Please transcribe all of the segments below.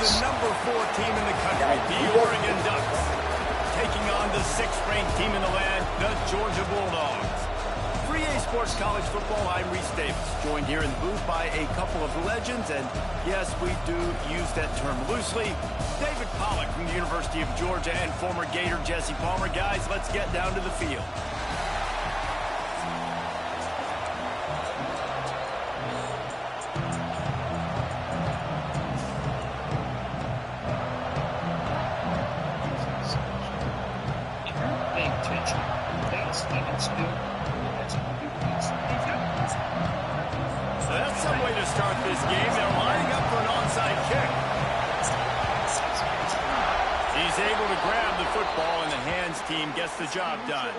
the #4 team in the country, the Oregon Ducks, taking on the 6th-ranked team in the land, the Georgia Bulldogs. For EA Sports College Football, I'm Reese Davis, joined here in the booth by a couple of legends, and yes, we do use that term loosely. David Pollack from the University of Georgia and former Gator Jesse Palmer. Guys, let's get down to the field. So that's some way to start this game. They're lining up for an onside kick. He's able to grab the football, and the hands team gets the job done.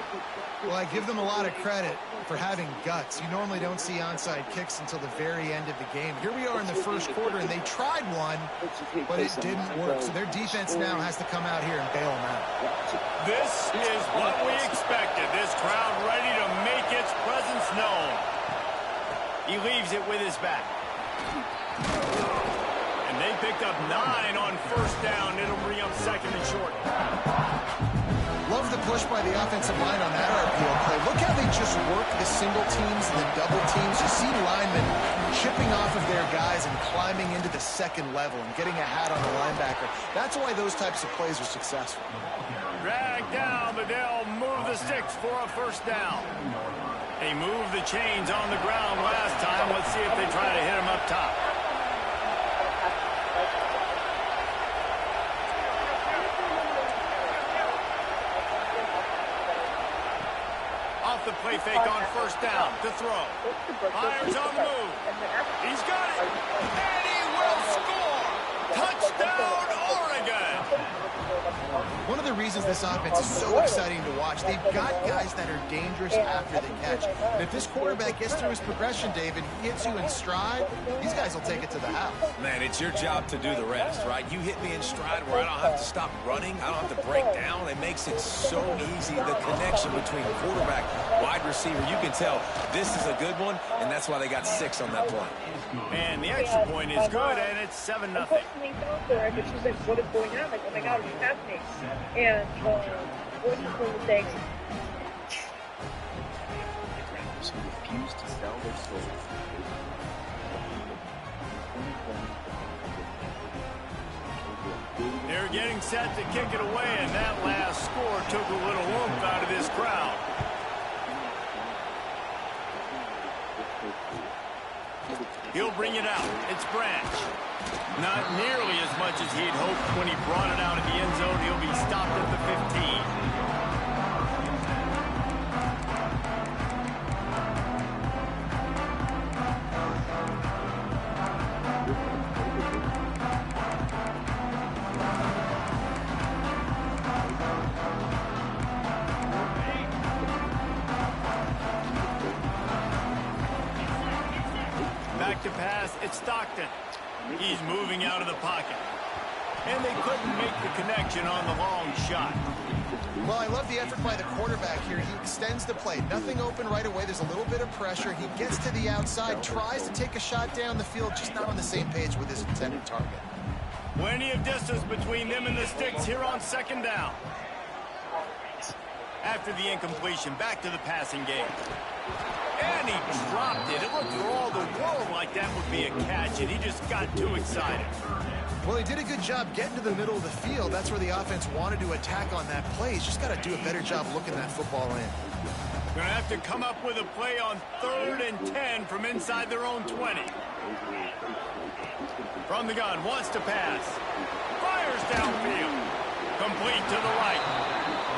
Well, I give them a lot of credit for having guts. You normally don't see onside kicks until the very end of the game. Here we are in the first quarter, and they tried one, but it didn't work. So their defense now has to come out here and bail them out. This is what we expected. This crowd ready to make its presence known. He leaves it with his back. And they picked up 9 on first down. It'll bring up 2nd and short. Love the push by the offensive line on that RPO play. Look how they just work the single teams and the double teams. You see linemen chipping off of their guys and climbing into the second level and getting a hat on the linebacker. That's why those types of plays are successful. Drag down, but they'll move the sticks for a first down. They moved the chains on the ground last time. Let's see if they try to hit him up top. Off the play fake on first down to throw. Fires on the move. He's got it. And he will score. Touchdown, Oregon. One of the reasons this offense is so exciting to watch, they've got guys that are dangerous after the catch. And if this quarterback gets through his progression, David, gets you in stride, these guys will take it to the house. Man, it's your job to do the rest, right? You hit me in stride where I don't have to stop running. I don't have to break down. It makes it so easy. The connection between quarterback, wide receiver, you can tell this is a good one, and that's why they got 6 on that play. And the extra point is good, and it's 7-0. She's like, what is going on? Like, oh my God, what's happening? And what is the mistake? Who refuse to sell their souls. They're getting set to kick it away, and that last score took a little oomph out of this crowd. He'll bring it out. It's Branch. Not nearly as much as he'd hoped when he brought it out of the end zone. He'll be stopped at the 15. Back to pass, it's Stockton. He's moving out of the pocket. And they couldn't make the connection on the long shot. Well, I love the effort by the quarterback here. He extends the play. Nothing open right away. There's a little bit of pressure. He gets to the outside, tries to take a shot down the field, just not on the same page with his intended target. Plenty of distance between them and the sticks here on 2nd down. After the incompletion, back to the passing game. And he dropped it. It looked for all the world like that would be a catch, and he just got too excited. Well, he did a good job getting to the middle of the field. That's where the offense wanted to attack on that play. He's just got to do a better job looking that football in. Going to have to come up with a play on 3rd and 10 from inside their own 20. From the gun, wants to pass. Fires downfield. Complete to the right.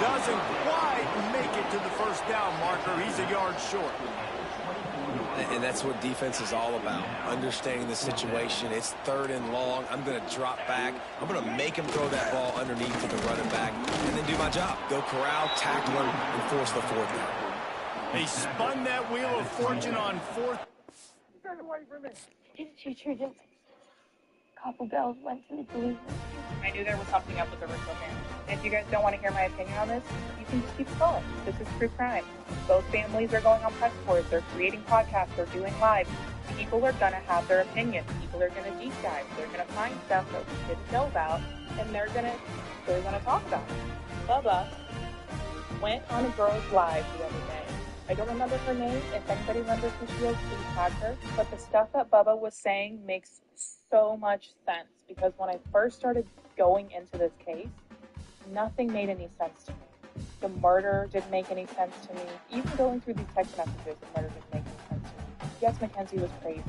Doesn't quite make it to the first down marker. He's a yard short. And that's what defense is all about, understanding the situation. It's 3rd and long. I'm going to drop back. I'm going to make him throw that ball underneath to the running back and then do my job. Go corral, tackle him, and force the 4th down. They spun that wheel of fortune on 4th. Turn away from it. His teacher just, couple bells went to the police. I knew there was something up with the Russo family. And if you guys don't want to hear my opinion on this, you can just keep going. This is true crime. Both families are going on press tours. They're creating podcasts. They're doing live. People are going to have their opinion. People are going to deep dive. They're going to find stuff that we didn't know about, and they're going to talk about it. Bubba went on a girl's live the other day. I don't remember her name. If anybody remembers who she is, please tag her. But the stuff that Bubba was saying makes so much sense, because when I first started going into this case, nothing made any sense to me. The murder didn't make any sense to me. Even going through these text messages, the murder didn't make any sense to me. Yes, Mackenzie was crazy.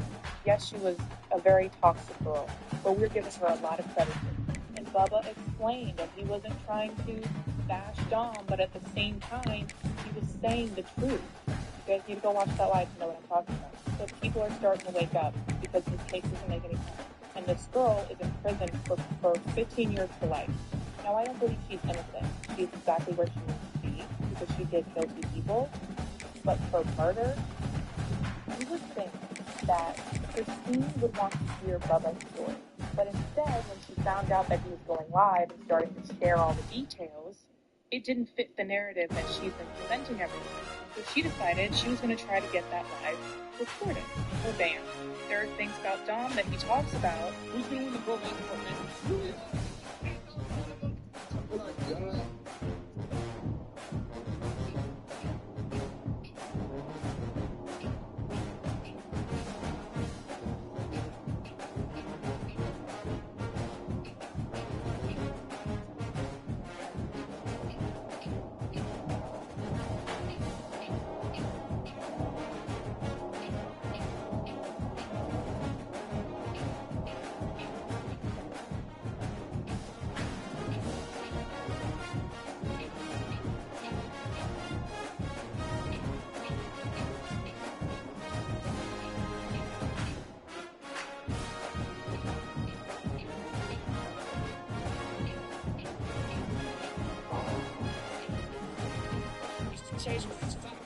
Yes, she was a very toxic girl, but we're giving her a lot of credit. And Bubba explained that he wasn't trying to bash Dom, but at the same time, he was saying the truth. You guys need to go watch that live to know what I'm talking about. So people are starting to wake up because this case doesn't make any sense. And this girl is in prison for 15 years to life. Now, I don't believe she's innocent. She's exactly where she needs to be because she did kill 2 people. But for murder, you would think that Christine would want to hear Bubba's story. But instead, when she found out that he was going live and starting to share all the details, it didn't fit the narrative that she's been presenting everyone. So she decided she was going to try to get that live recorded. Well, bam. There are things about Dom that he talks about. Who's doing the bullying for me?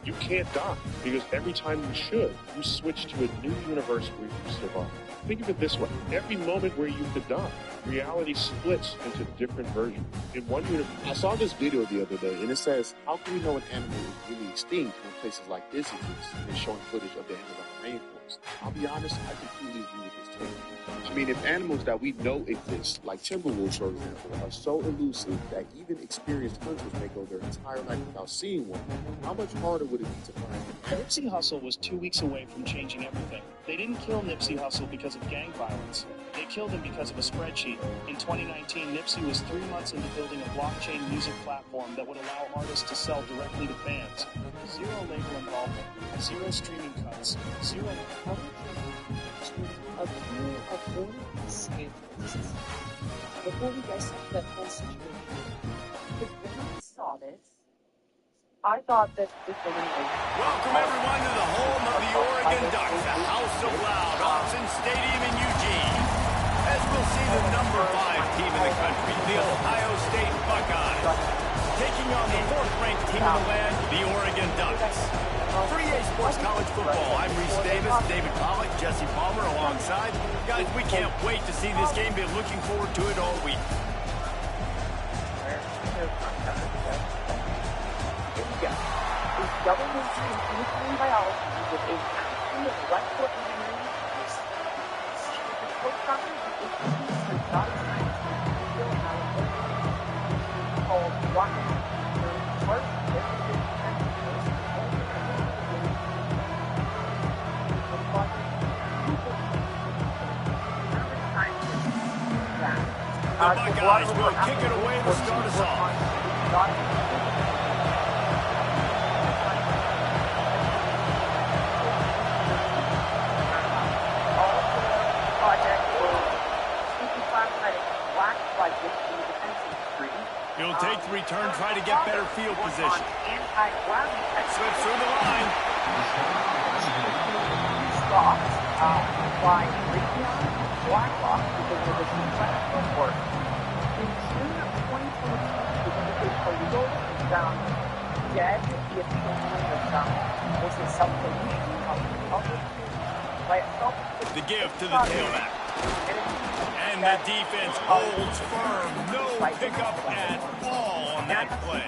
You can't die, because every time you should, you switch to a new universe where you survive. Think of it this way. Every moment where you could die, reality splits into different versions. In one universe, I saw this video the other day, and it says, how can we know an animal is really extinct when places like this exist? And showing footage of the Amazon rainforest. I'll be honest, I completely agree with this take. I mean, if animals that we know exist, like timber wolves, for example, are so elusive that even experienced hunters may go their entire life without seeing one, how much harder would it be to find them? Nipsey Hussle was 2 weeks away from changing everything. They didn't kill Nipsey Hussle because of gang violence. They killed him because of a spreadsheet. In 2019, Nipsey was 3 months into building a blockchain music platform that would allow artists to sell directly to fans. 0 label involvement, 0 streaming cuts, 0... Before we dissect that whole situation, because when I saw this, I thought that this was Welcome everyone to the home of the Oregon Ducks, the House of Loud, Autzen Stadium in Eugene. As we'll see the number 5 team in the country, the Ohio State Buckeyes, taking on the 4th-ranked team in the land, the Oregon Ducks. For EA Sports College Football, I'm Reese Davis, David Pollock, Jesse Palmer alongside. Guys, we can't wait to see this game. Been looking forward to it all week. Government in biology with a master's in electrical engineering. The postdoctor in HP's and data science still has a called Rocket. The Buckeyes will kick it away to start us off. He'll take the return, try to get better field position. Slips through the line. By Blacklock because of this incredible work. In June of 2022, the individual illegal was found dead via family was found. This is self-delusion by itself. The give to the tailback. And And the defense holds firm. No pickup at all on that play.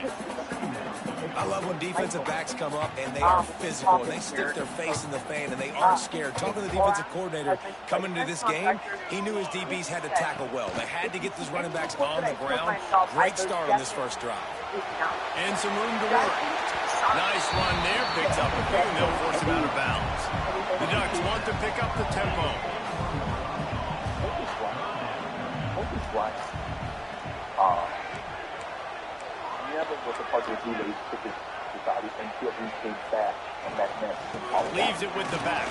I love when defensive backs come up and they are physical and they stick their face in the fan and they aren't scared. Talking to the defensive coordinator coming into this game, he knew his DBs had to tackle well. They had to get these running backs on the ground. Great start on this first drive. And some room to work. Nice run there. Picks up a few and they'll force him out of bounds. The Ducks want to pick up the tempo. Leaves it with the back.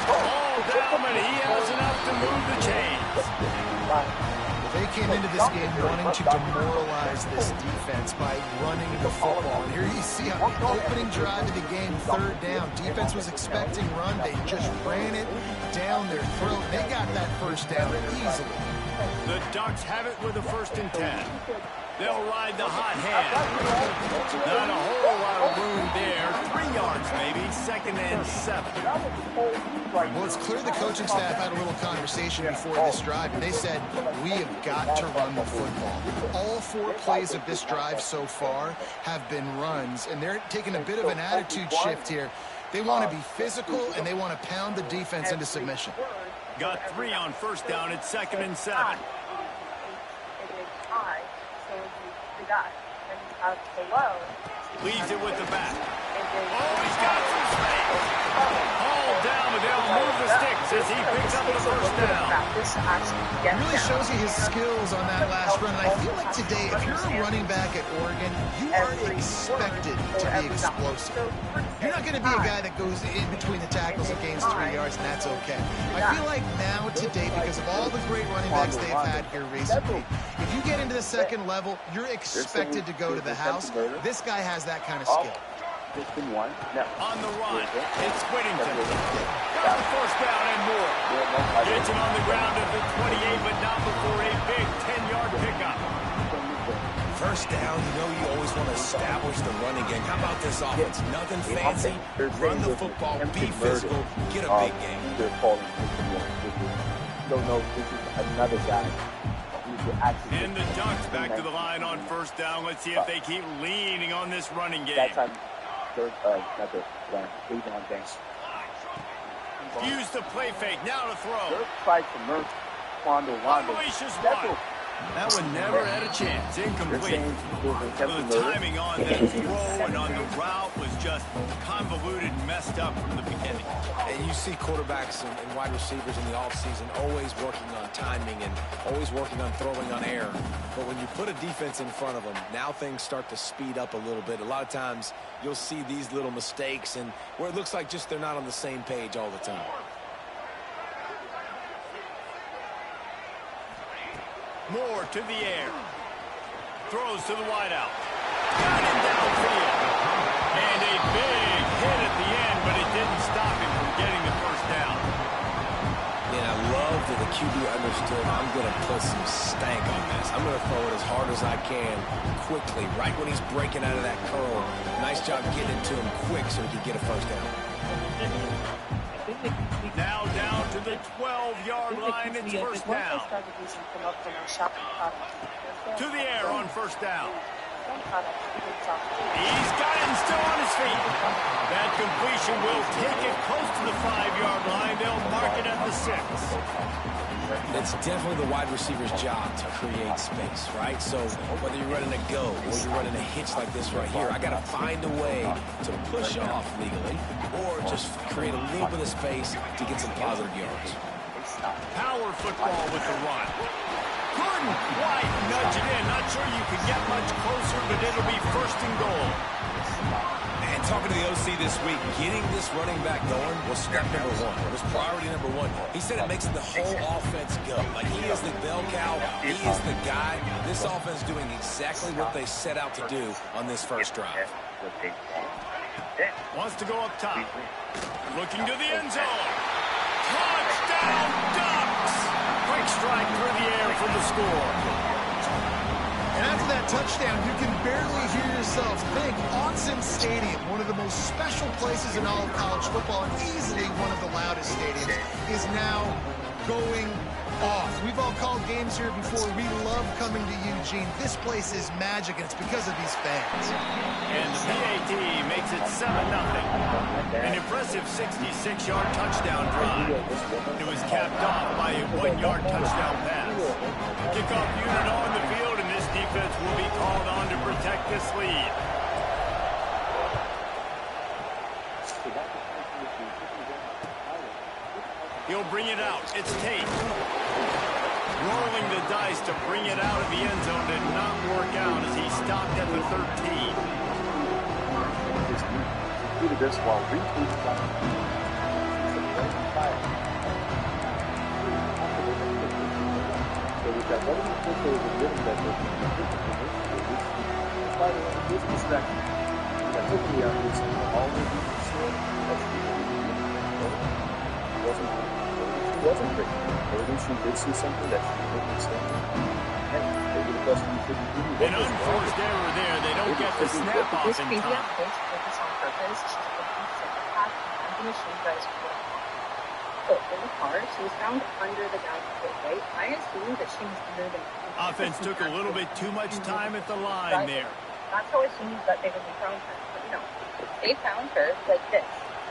Ball down, and he has enough to move the chains. They came into this game wanting to demoralize this defense by running the football. And here you see on the opening drive of the game, third down. Defense was expecting run. They just ran it down their throat. They got that first down easily. The Ducks have it with a 1st and 10. They'll ride the hot hand. Not a whole lot of room there. 3 yards maybe. 2nd and 7. Well, it's clear the coaching staff had a little conversation before this drive, and they said, we have got to run the football. All 4 plays of this drive so far have been runs, and they're taking a bit of an attitude shift here. They want to be physical, and they want to pound the defense into submission. Got 3 on 1st down at 2nd and 7. Leaves it with the back. Oh, he's got some space. Hauled down, but they'll move the sticks as he picks up the 1st down. It really shows you his skills on that last run. And I feel like today, if you're a running back at Oregon, you are expected to be explosive. You're not going to be a guy that goes in between the tackles and gains 3 yards, and that's okay. I feel like now, today, because of all the great running backs they've had here recently, if you get into the 2nd level, you're expected to go to the house. This guy has that kind of skill. On the run, it's Whittington. Got the 1st down and more. Gets it on the ground at the 28, but not before a big 10-yard pickup. 1st down, you know you always want to establish the running game. How about this offense? Nothing fancy. Run the football, be physical, get a big game. And the Ducks back to the line on 1st down. Let's see if they keep leaning on this running game. Use the play fake. Now to throw. Unleashes one. That one never had a chance. Incomplete. Well, the timing on that throw and on the route was just convoluted and messed up from the beginning. And you see quarterbacks and wide receivers in the offseason always working on timing and always working on throwing on air. But when you put a defense in front of them, now things start to speed up a little bit. A lot of times you'll see these little mistakes and where it looks like just they're not on the same page all the time. Moore to the air. Throws to the wideout. Got him downfield. And a big hit at the end, but it didn't stop him from getting the 1st down. And I love that the QB understood I'm going to put some stank on this. I'm going to throw it as hard as I can quickly, right when he's breaking out of that curl. Nice job getting it to him quick so he could get a 1st down. Now down to the 12-yard line. It's 1st down. To the air on 1st down. He's got him still on his feet. That completion will take it close to the 5-yard line. They'll mark it at the 6. It's definitely the wide receiver's job to create space, right? So whether you're running a go or you're running a hitch like this right here, I got to find a way to push off legally or just create a little bit of space to get some positive yards. Power football with the run. Couldn't quite nudge it in. Not sure you could get much closer, but it'll be 1st and goal. And talking to the OC this week, getting this running back going was step number 1. It was priority number 1. He said it makes the whole offense go. Like he is the bell cow. He is the guy. This offense doing exactly what they set out to do on this 1st drive. Wants to go up top. Looking to the end zone. Touchdown, Ducks! Quick strike through the air for the score. And after that touchdown, you can barely hear yourself think. Autzen Stadium, one of the most special places in all of college football and easily one of the loudest stadiums, is now going off. We've all called games here before. We love coming to Eugene. This place is magic, and it's because of these fans. And the PAT makes it 7-0. An impressive 66-yard touchdown drive. It was capped off by a 1-yard touchdown pass. Kickoff unit on the field, and this defense will be called on to protect this lead. He'll bring it out. It's Tate. Rolling the dice to bring it out of the end zone did not work out as he stopped at the 13. This while wasn't great. Maybe she did see something that she didn't understand. And maybe the question you shouldn't do. An unforced error there. They don't get the snap off in time. This on purpose. She's looking to set the path. I'm going to show you guys what. So in the car, she was found under the guy's foot, right? I assume that she was under the. Offense took a little bit too much time at the line there. That's how I assumed that they would be found her. But no, they found her like this.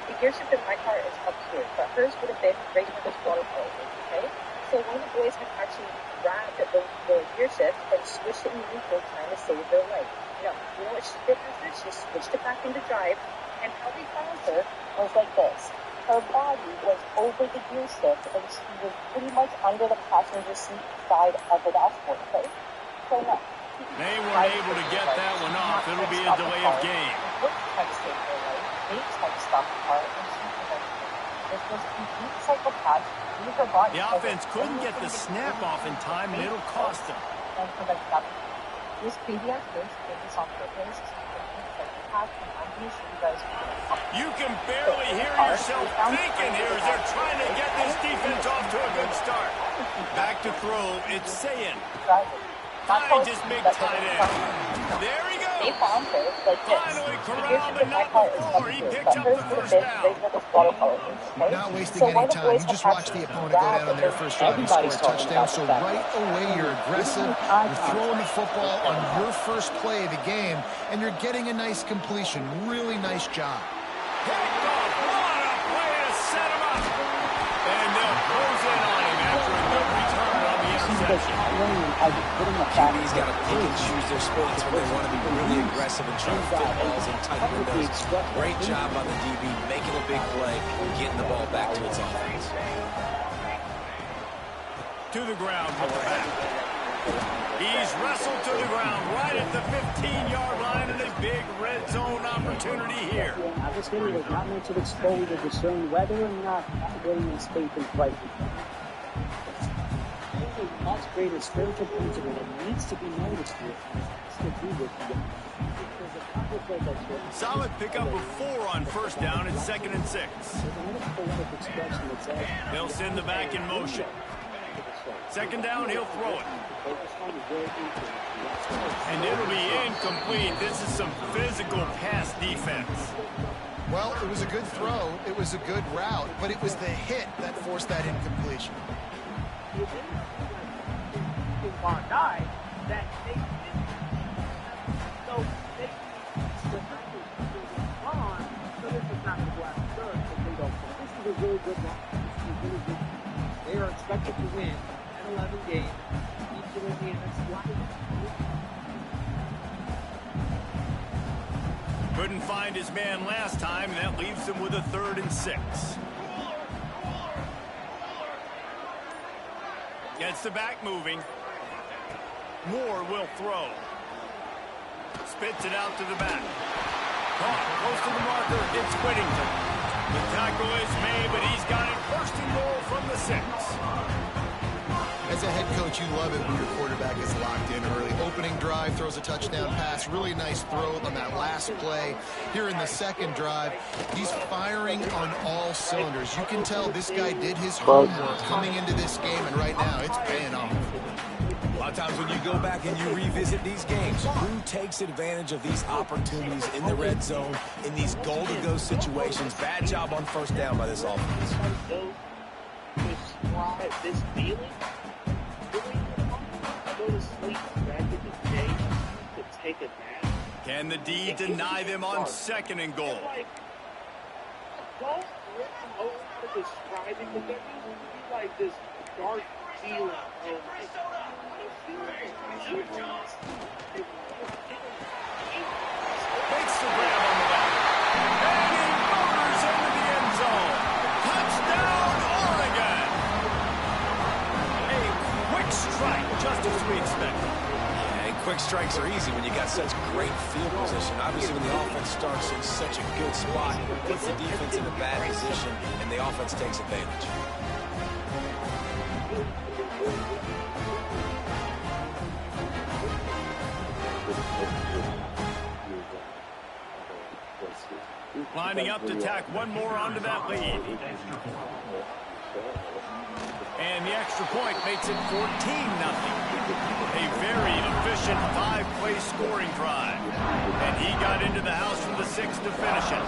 The gear shift in my car is up here, but hers would have been right where this water pole is, okay? So one of the boys had actually grabbed the gear shift and switched it in neutral trying to save their life. No, you know what she did after? She switched it back into drive, and how they found her was like this. Her body was over the gear shift, and she was pretty much under the passenger seat side of the dashboard, okay? So no. They weren't able to get that one off. It'll be a delay of game. What tried to save their life? They tried to stop the car, and she prevented it. This was complete psychopath. Use her body. The offense couldn't get the snap off in time, and it'll cost them. And prevent that. This previous case did this on purpose. Psychopath, and I'm going to show you guys. You can barely hear yourself thinking here as they're trying to get this defense off to a good start. Back to throw. It's Sayin. Finds his big tight end. There he goes. They found her like this. Finally corralled the number 4. He picks up the first down. Not wasting any time. You just watch the opponent go down on their first drive and score a touchdown. So right away, you're aggressive. You're throwing the football on your first play of the game, and you're getting a nice completion. Really nice job. Picked off. What a play to set him up. And they'll close in on him after a good return on the interception. QB's got to pick and choose their spots when they want to be really aggressive and try to fit balls in tight windows. Great job on the DB making a big play and getting the ball back to its offense. To the ground with the back. He's wrestled to the ground right at the 15-yard line, and a big red zone opportunity here. As a hitter, there's not much of exposure to discern whether or not getting in state is right. There's a much greater spiritual principle that needs to be noticed here. Solid pickup of 4 on first down and 2nd and 6. They'll send the back in motion. 2nd down, he'll throw it. And it'll be incomplete. This is some physical pass defense. Well, it was a good throw. It was a good route, but it was the hit that forced that incompletion. They are expected to win an 11 game. Couldn't find his man last time, and that leaves him with a 3rd and 6. Gets the back moving. Moore will throw. Spits it out to the back. Caught close to the marker. It's Whittington. The tackle is made, but he's got it 1st and goal from the 6. As a head coach, you love it when your quarterback is locked in early. Opening drive, throws a touchdown pass. Really nice throw on that last play. Here in the 2nd drive, he's firing on all cylinders. You can tell this guy did his homework coming into this game, and right now it's paying off. A lot of times when you go back and you revisit these games, who takes advantage of these opportunities in the red zone, in these goal-to-go situations? Bad job on first down by this offense. this feeling, go to sleep back in the day to take a nap. Can the D deny them on second and goal? Don't really know how to describe it, but there used to be like this dark feeling. Makes the grab on the back. And he motors into the end zone. Touchdown, Oregon! A quick strike, just as we expected. And quick strikes are easy when you got such great field position. Obviously, when the offense starts in such a good spot, it puts the defense in a bad position, and the offense takes advantage. Lining up to tack one more onto that lead. And the extra point makes it 14-0. A very efficient five-play scoring drive. And he got into the house from the 6 to finish it.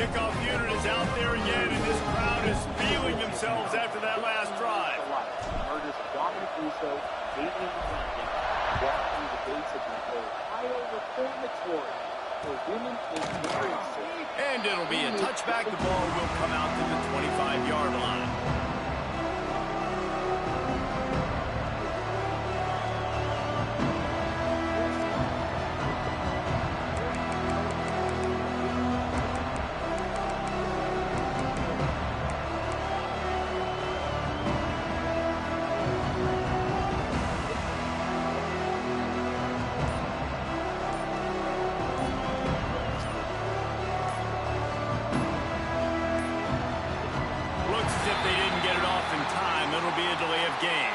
Kickoff unit is out there again, and this crowd is feeling themselves after that last drive. Murders Dominic Russo, Adrian Blanton, walk through the gates of the Ohio Reformatory for women in marriage. And it'll be a touchback. The ball will come out to the 25-yard line. It'll be a delay of game.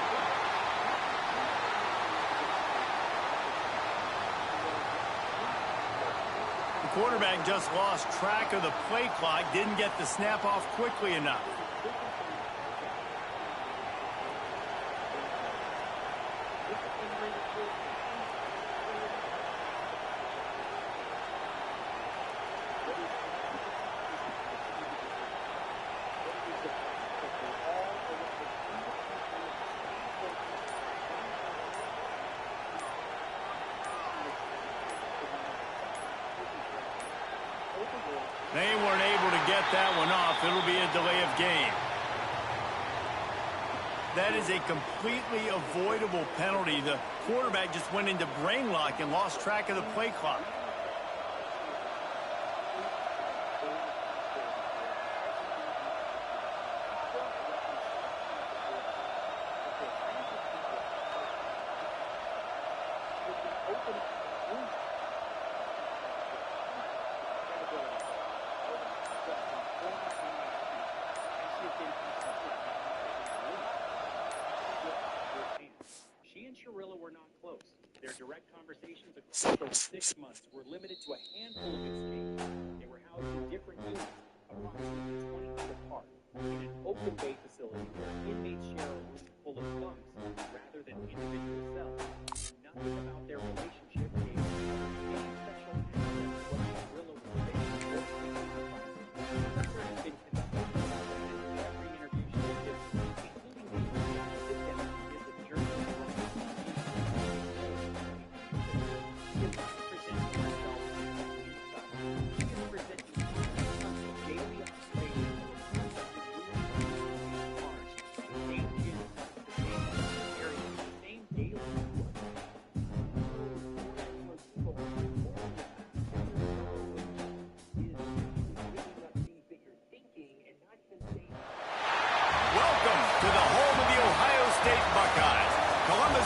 The quarterback just lost track of the play clock, didn't get the snap off quickly enough. They weren't able to get that one off. It'll be a delay of game. That is a completely avoidable penalty. The quarterback just went into brain lock and lost track of the play clock. Were not close. Their direct conversations across those 6 months were limited to a handful of exchanges. They were housed in different units, approximately 20 feet apart, in an open bay facility where inmates share a room full of bunks rather than individual cells. Nothing about their relationship gave any sexual access to what Cirillo was facing or research has been conducted about them in every interview she has given, including the sit-down with the journalist.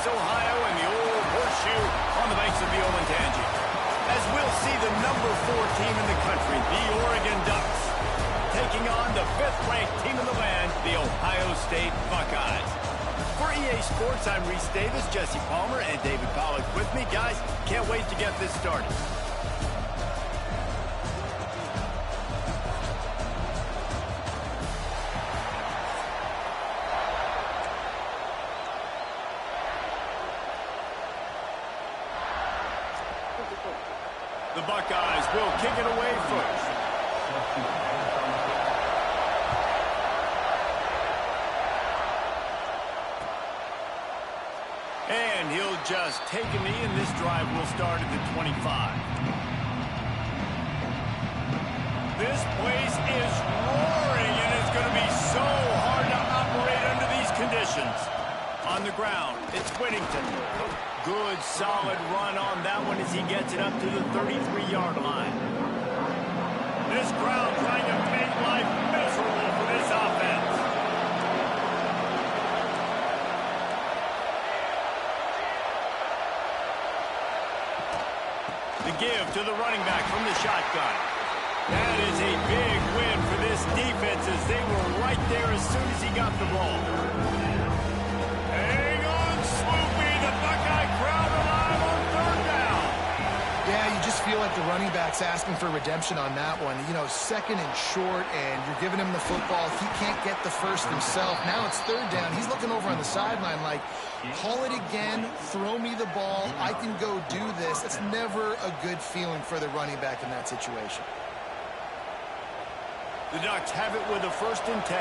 Ohio and the old horseshoe on the banks of the Olentangy. As we'll see the number 4 team in the country, the Oregon Ducks, taking on the 5th-ranked team in the land, the Ohio State Buckeyes. For EA Sports, I'm Reese Davis, Jesse Palmer, and David Pollack with me. Guys, can't wait to get this started. Buckeyes will kick it away first. And he'll just take a knee, and this drive will start at the 25. This place is roaring, and it's going to be so hard to operate under these conditions. On the ground, it's Whittington. Good, solid run on that one as he gets it up to the 33-yard line. This crowd trying to make life miserable for this offense. The give to the running back from the shotgun. That is a big win for this defense as they were right there as soon as he got the ball. Hang on, Swoopy. The Buckeye crowd alive on third down. Yeah, you just feel like the running back's asking for redemption on that one. You know, second and short, and you're giving him the football. He can't get the first himself. Now it's third down. He's looking over on the sideline like, call it again, throw me the ball, I can go do this. It's never a good feeling for the running back in that situation. The Ducks have it with a 1st and 10.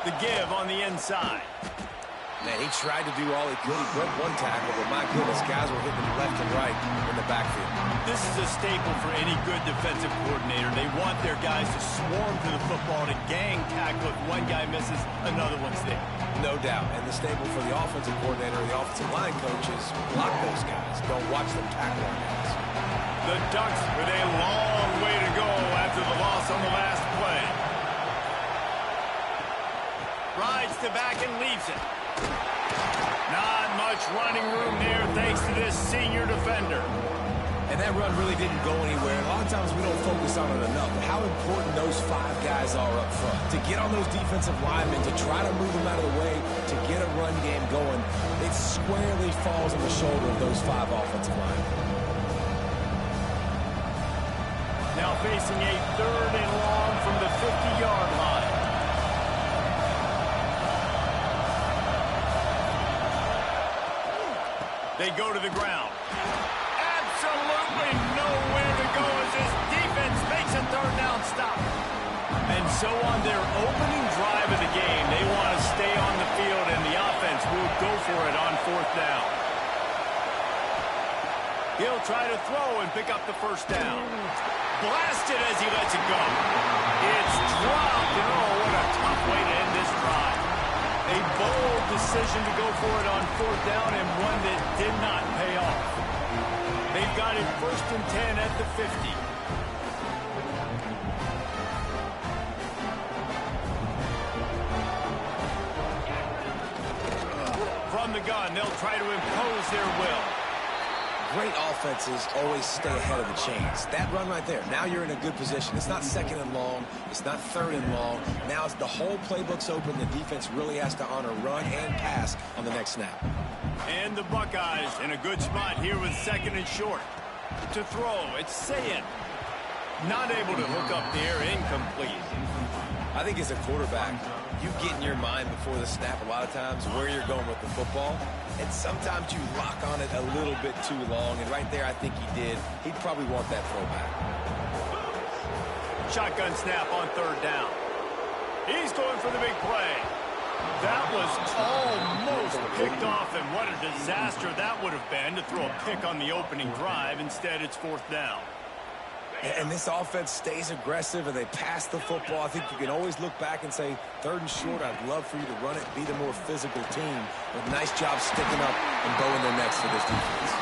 The give on the inside. Man, he tried to do all he could. He broke one tackle, but my goodness, guys were hitting him left and right in the backfield. This is a staple for any good defensive coordinator. They want their guys to swarm to the football, to gang tackle. If one guy misses, another one's there. No doubt. And the staple for the offensive coordinator or the offensive line coaches, block those guys. Don't watch them tackle our guys. The Ducks with a long way to go after the loss on the last play. Rides to back and leaves it. Not much running room there thanks to this senior defender. And that run really didn't go anywhere. A lot of times we don't focus on it enough. But how important those 5 guys are up front. To get on those defensive linemen, to try to move them out of the way, to get a run game going, it squarely falls on the shoulder of those 5 offensive linemen. Now facing a 3rd and long from the 50-yard line. They go to the ground. Absolutely nowhere to go as this defense makes a 3rd down stop. And so on their opening drive of the game, they want to stay on the field, and the offense will go for it on 4th down. He'll try to throw and pick up the 1st down. Blasted as he lets it go. It's dropped, and oh, what a tough way to end this drive. A bold decision to go for it on 4th down, and one that did not pay off. They've got it 1st and 10 at the 50. From the gun, they'll try to impose their will. Great offenses always stay ahead of the chains. That run right there, now you're in a good position. It's not 2nd and long. It's not 3rd and long. Now it's the whole playbook's open. The defense really has to honor run and pass on the next snap. And the Buckeyes in a good spot here with 2nd and short. To throw, it's Sayin. Not able to hook up there, incomplete. I think as a quarterback, you get in your mind before the snap a lot of times where you're going with the football. And sometimes you lock on it a little bit too long. And right there, I think he did. He'd probably want that throwback. Shotgun snap on 3rd down. He's going for the big play. That was almost picked off, and what a disaster that would have been to throw a pick on the opening drive. Instead, it's 4th down. And this offense stays aggressive, and they pass the football. I think you can always look back and say, 3rd and short, I'd love for you to run it, be the more physical team. But nice job sticking up and going their necks for this defense.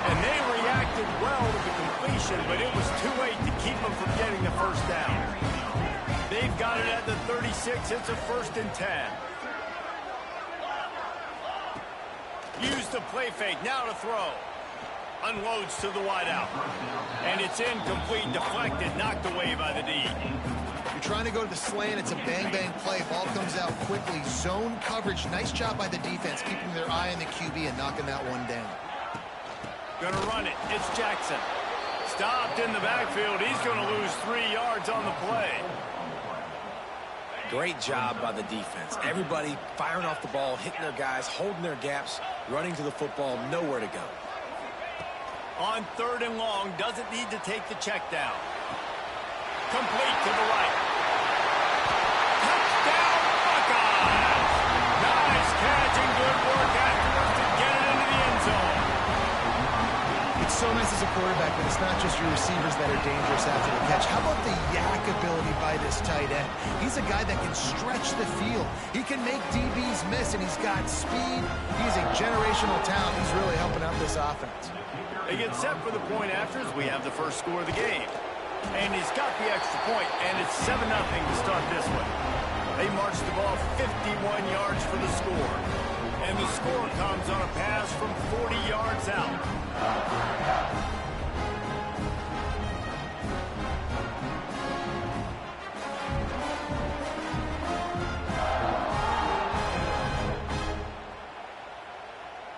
And they reacted well to the completion, but it was too late to keep them from getting the 1st down. They've got it at the 36. It's a 1st and 10. Use the play fake. Now to throw. Unloads to the wideout. And it's incomplete, deflected, knocked away by the D. You're trying to go to the slant. It's a bang-bang play. Ball comes out quickly. Zone coverage. Nice job by the defense, keeping their eye on the QB and knocking that one down. Gonna run it. It's Jackson. Stopped in the backfield. He's going to lose 3 yards on the play. Great job by the defense. Everybody firing off the ball, hitting their guys, holding their gaps, running to the football, nowhere to go. On 3rd and long, doesn't need to take the check down. Complete to the right. Touchdown, Buckeyes! Nice catch and good work afterwards to get it into the end zone. It's so nice as a quarterback, but it's not just your receivers that are dangerous after the catch. How about the yak ability by this tight end? He's a guy that can stretch the field. He can make DBs miss, and he's got speed. He's a generational talent. He's really helping out this offense. They get set for the point after as we have the first score of the game. And he's got the extra point, and it's 7-0 to start this one. They march the ball 51 yards for the score. And the score comes on a pass from 40 yards out.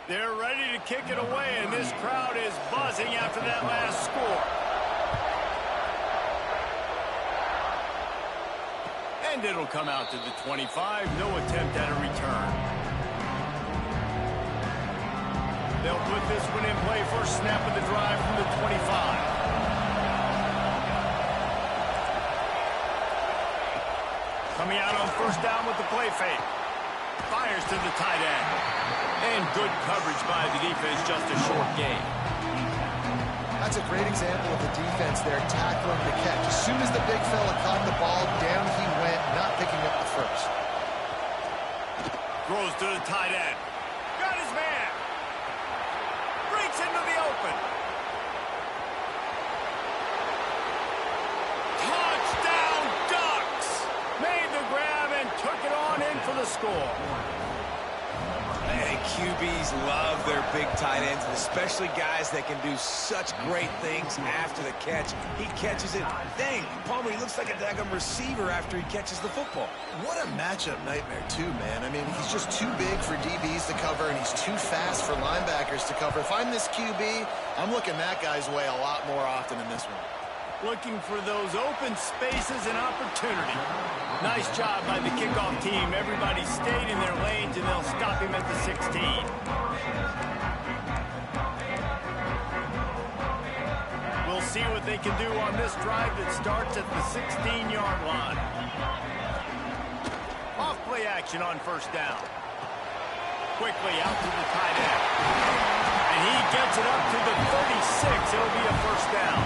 They're ready to kick it away, and this crowd is buzzing after that last score. And it'll come out to the 25. No attempt at a return. They'll put this one in play. First snap of the drive from the 25. Coming out on first down with the play fake. Fires to the tight end. And good coverage by the defense, just a short gain. That's a great example of the defense there tackling the catch. As soon as the big fella caught the ball, down he went, not picking up the first. Throws to the tight end. Got his man. Breaks into the open. Touchdown Ducks! Made the grab and took it on in for the score. Man, QBs love their big tight ends, and especially guys that can do such great things after the catch. He catches it. Dang, Palmer, he looks like a daggum receiver after he catches the football. What a matchup nightmare, too, man. I mean, he's just too big for DBs to cover, and he's too fast for linebackers to cover. If I'm this QB, I'm looking that guy's way a lot more often in this one. Looking for those open spaces and opportunity. Nice job by the kickoff team. Everybody stayed in their lanes, and they'll stop him at the 16. We'll see what they can do on this drive that starts at the 16-yard line. Off play action on first down. Quickly out to the tight end. And he gets it up to the 36. It'll be a first down.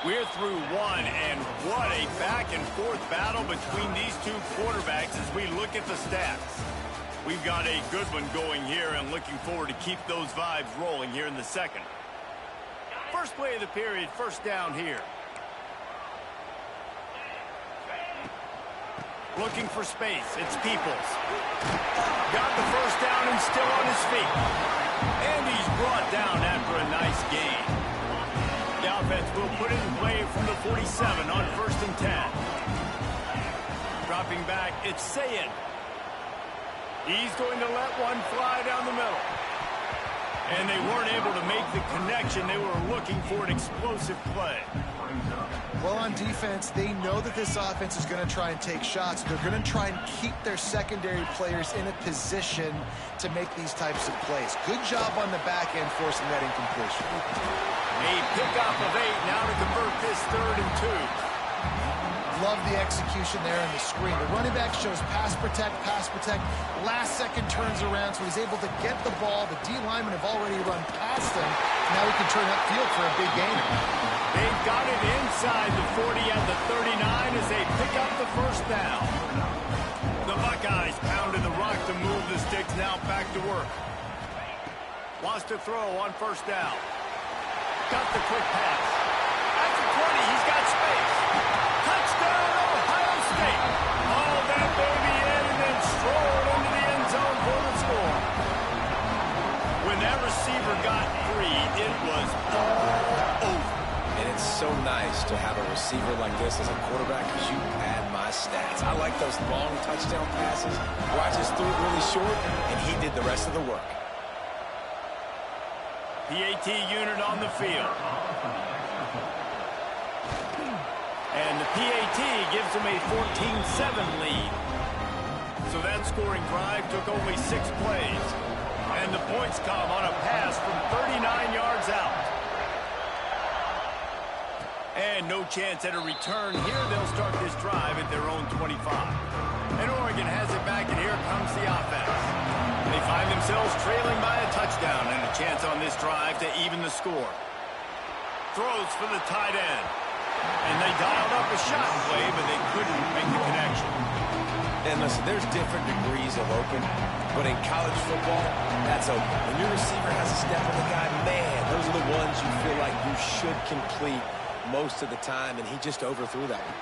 We're through one, and what a back-and-forth battle between these two quarterbacks as we look at the stats. We've got a good one going here, and looking forward to keep those vibes rolling here in the second. First play of the period, first down here. Looking for space, it's Peoples. Got the first down and still on his feet. And he's brought down after a nice gain. The offense will put it in play from the 47 on 1st and 10. Dropping back, it's Sayin. He's going to let one fly down the middle. And they weren't able to make the connection. They were looking for an explosive play. Well, on defense, they know that this offense is going to try and take shots. They're going to try and keep their secondary players in a position to make these types of plays. Good job on the back end forcing that incompletion. A pickup of 8 now to convert this 3rd and 2. Love the execution there on the screen. The running back shows pass protect. Last second turns around, so he's able to get the ball. The D linemen have already run past him. Now he can turn upfield for a big gainer. They've got it inside the 40 at the 39 as they pick up the first down. The Buckeyes pounded the rock to move the sticks, now back to work. Wants to throw on first down. Got the quick pass. At the 20, he's got space. Touchdown, Ohio State. All that baby in and then strolled into the end zone for the score. When that receiver got free, it was all over. And it's so nice to have a receiver like this as a quarterback because you pad my stats. I like those long touchdown passes. Rogers threw it really short, and he did the rest of the work. PAT unit on the field. And the PAT gives them a 14-7 lead. So that scoring drive took only 6 plays. And the points come on a pass from 39 yards out. And no chance at a return here. They'll start this drive at their own 25. And Oregon has it back, and here comes the offense. They find themselves trailing by a touchdown and a chance on this drive to even the score. Throws for the tight end. And they dialed up a shot play, but they couldn't make the connection. And listen, there's different degrees of open, but in college football, that's open. When your receiver has a step on the guy, man, those are the ones you feel like you should complete most of the time, and he just overthrew that one.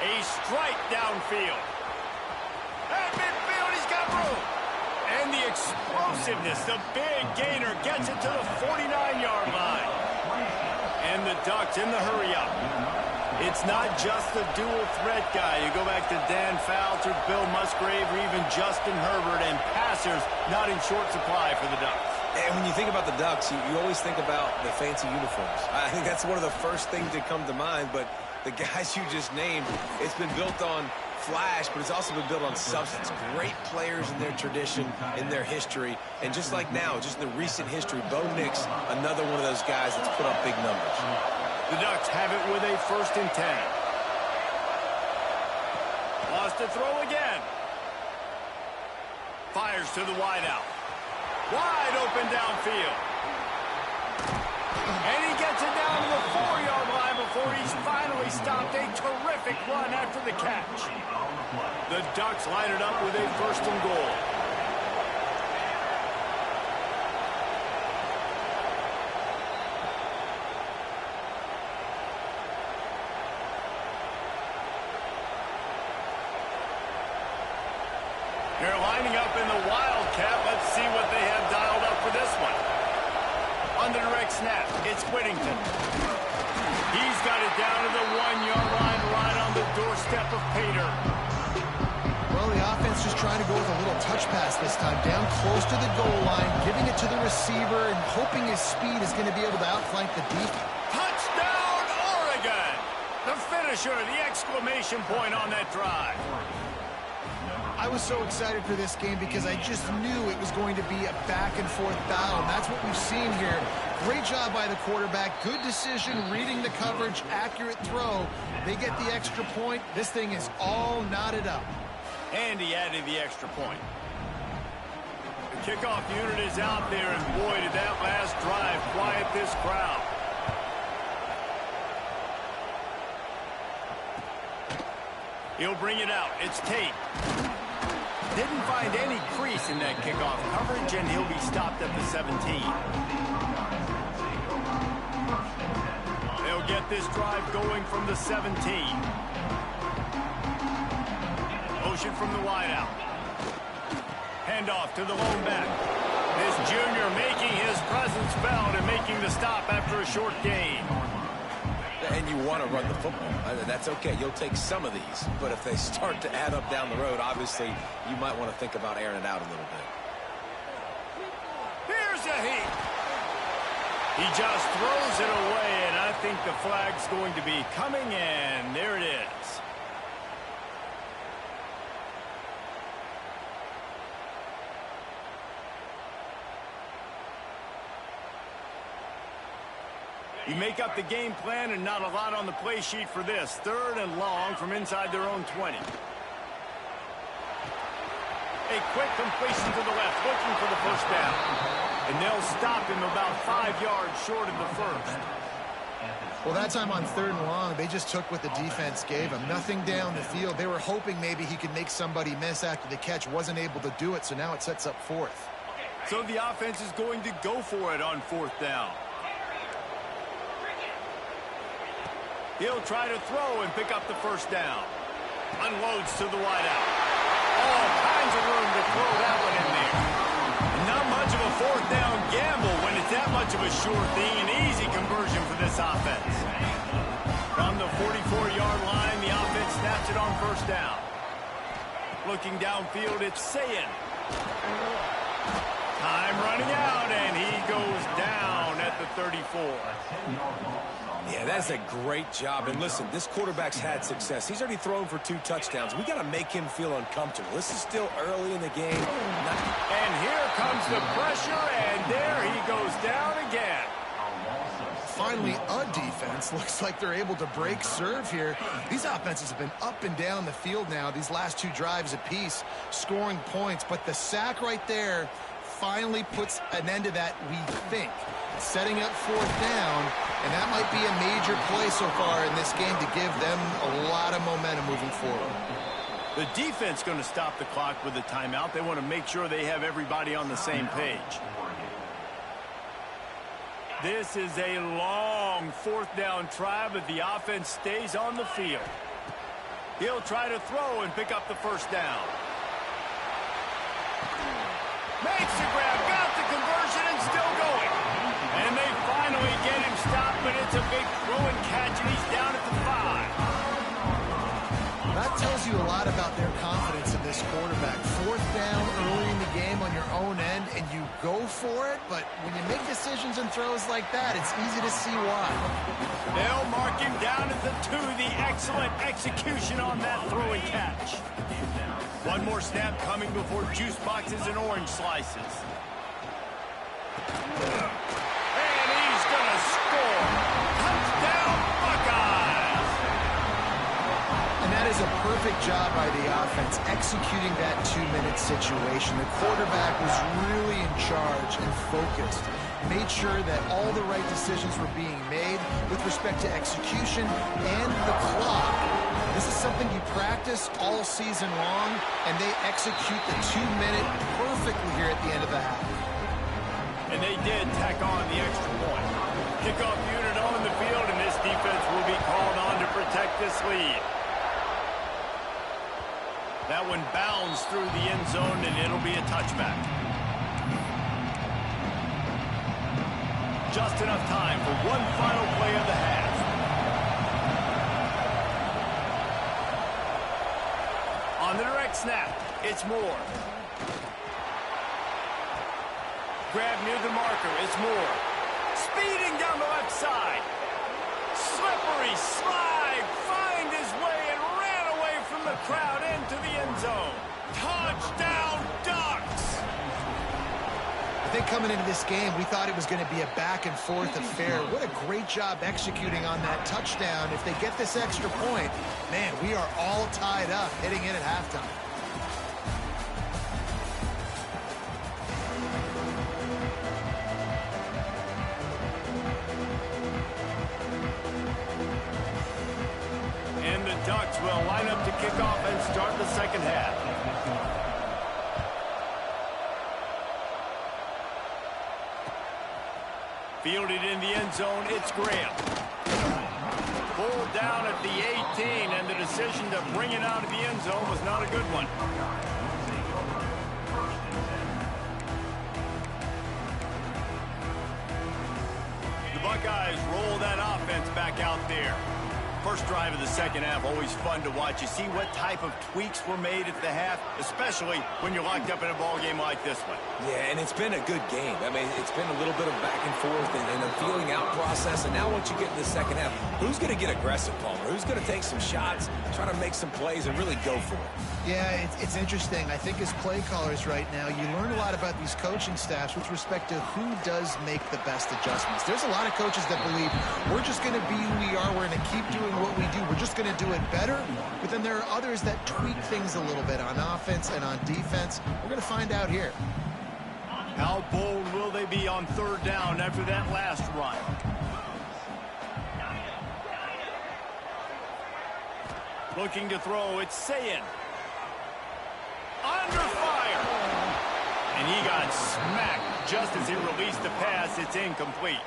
A strike downfield. At midfield, he's got room. And the explosiveness, the big gainer gets it to the 49-yard line. And the Ducks in the hurry-up. It's not just the dual threat guy. You go back to Dan Fouts or Bill Musgrave or even Justin Herbert, and passers not in short supply for the Ducks. And when you think about the Ducks, you always think about the fancy uniforms. I think that's one of the first things that come to mind, but the guys you just named, it's been built on flash, but it's also been built on substance. Great players in their tradition, in their history, and just like now, just in the recent history, Bo Nix, another one of those guys that's put up big numbers. The Ducks have it with a 1st and 10. Lost to throw again. Fires to the wideout. Wide open downfield. And he gets it down to the 4-yard line before he's finally stopped. A terrific run after the catch. The Ducks line it up with a 1st and goal. They're lining up in the Wildcat. Let's see what they have dialed up for this one. On the direct snap, it's Whittington. He's got it down to the 1-yard line, right on the doorstep of Pater. Well, the offense just trying to go with a little touch pass this time, down close to the goal line, giving it to the receiver and hoping his speed is going to be able to outflank the defense. Touchdown, Oregon! The finisher, the exclamation point on that drive. I was so excited for this game because I just knew it was going to be a back-and-forth battle, and that's what we've seen here. Great job by the quarterback, good decision, reading the coverage, accurate throw. They get the extra point. This thing is all knotted up. And he added the extra point. The kickoff unit is out there, and boy, did that last drive quiet this crowd. He'll bring it out. It's Tate. Didn't find any crease in that kickoff coverage, and he'll be stopped at the 17. They'll get this drive going from the 17. Motion from the wideout. Handoff to the lone back. This junior making his presence felt and making the stop after a short gain. And you want to run the football. That's okay. You'll take some of these. But if they start to add up down the road, obviously, you might want to think about airing it out a little bit. Here's a heat. He just throws it away, and I think the flag's going to be coming in. There it is. You make up the game plan, and not a lot on the play sheet for this. 3rd and long from inside their own 20. A quick completion to the left, looking for the 1st down. And they'll stop him about 5 yards short of the 1st. Well, that time on 3rd and long, they just took what the defense gave him. Nothing down the field. They were hoping maybe he could make somebody miss after the catch. Wasn't able to do it, so now it sets up 4th. So the offense is going to go for it on 4th down. He'll try to throw and pick up the 1st down. Unloads to the wideout. All kinds of room to throw that one in there. Not much of a 4th down gamble when it's that much of a sure thing. An easy conversion for this offense. From the 44-yard line, the offense snaps it on 1st down. Looking downfield, it's Sayin. Time running out, and he goes down at the 34. Yeah, that's a great job. And listen, this quarterback's had success. He's already thrown for 2 touchdowns. We got to make him feel uncomfortable. This is still early in the game. And here comes the pressure, and there he goes down again. Finally, a defense. Looks like they're able to break serve here. These offenses have been up and down the field now, these last 2 drives apiece, scoring points. But the sack right there finally puts an end to that, we think. Setting up 4th down, and that might be a major play so far in this game to give them a lot of momentum moving forward. The defense going to stop the clock with a timeout. They want to make sure they have everybody on the same page. This is a long 4th down try, but the offense stays on the field. He'll try to throw and pick up the 1st down. Makes the grab, got the conversion, and still going. And they finally get him stopped, but it's a big throw and catch, and he's down at the 5. That tells you a lot about their confidence in this quarterback. 4th down early in the game on your own end, and you go for it, but when you make decisions and throws like that, it's easy to see why. They'll mark him down at the 2. The excellent execution on that throw and catch. One more snap coming before juice boxes and orange slices. And he's going to score. Touchdown, Buckeyes! And that is a perfect job by the offense, executing that 2-minute situation. The quarterback was really in charge and focused. Made sure that all the right decisions were being made with respect to execution and the clock. This is something you practice all season long, and they execute the 2-minute perfectly here at the end of the half. And they did tack on the extra point. Kickoff unit on the field, and this defense will be called on to protect this lead. That one bounds through the end zone, and it'll be a touchback. Just enough time for one final play of the half. On the direct snap, it's Moore. Grab near the marker, it's Moore. Speeding down the left side. Slippery slide, find his way and ran away from the crowd into the end zone. Touchdown, Ducks! I think coming into this game, we thought it was going to be a back-and-forth affair. What a great job executing on that touchdown. If they get this extra point, man, we are all tied up heading in at halftime. And the Ducks will line up to kick off and start the second half. Fielded in the end zone, it's Graham. Pulled down at the 18, and the decision to bring it out of the end zone was not a good one. The Buckeyes roll that offense back out there. First drive of the second half, always fun to watch. You see what type of tweaks were made at the half, especially when you're locked up in a ball game like this one. Yeah, and it's been a good game. I mean, it's been a little bit of back and forth and a feeling out process. And now once you get in the second half, who's going to get aggressive, Palmer? Who's going to take some shots, try to make some plays, and really go for it? Yeah, it's interesting. I think as play callers right now, you learn a lot about these coaching staffs with respect to who does make the best adjustments. There's a lot of coaches that believe we're just going to be who we are. We're going to keep doing what we do. We're just going to do it better. But then there are others that tweak things a little bit on offense and on defense. We're going to find out here. How bold will they be on third down after that last run? Looking to throw, it's Sayin. Under fire. And he got smacked just as he released the pass. It's incomplete.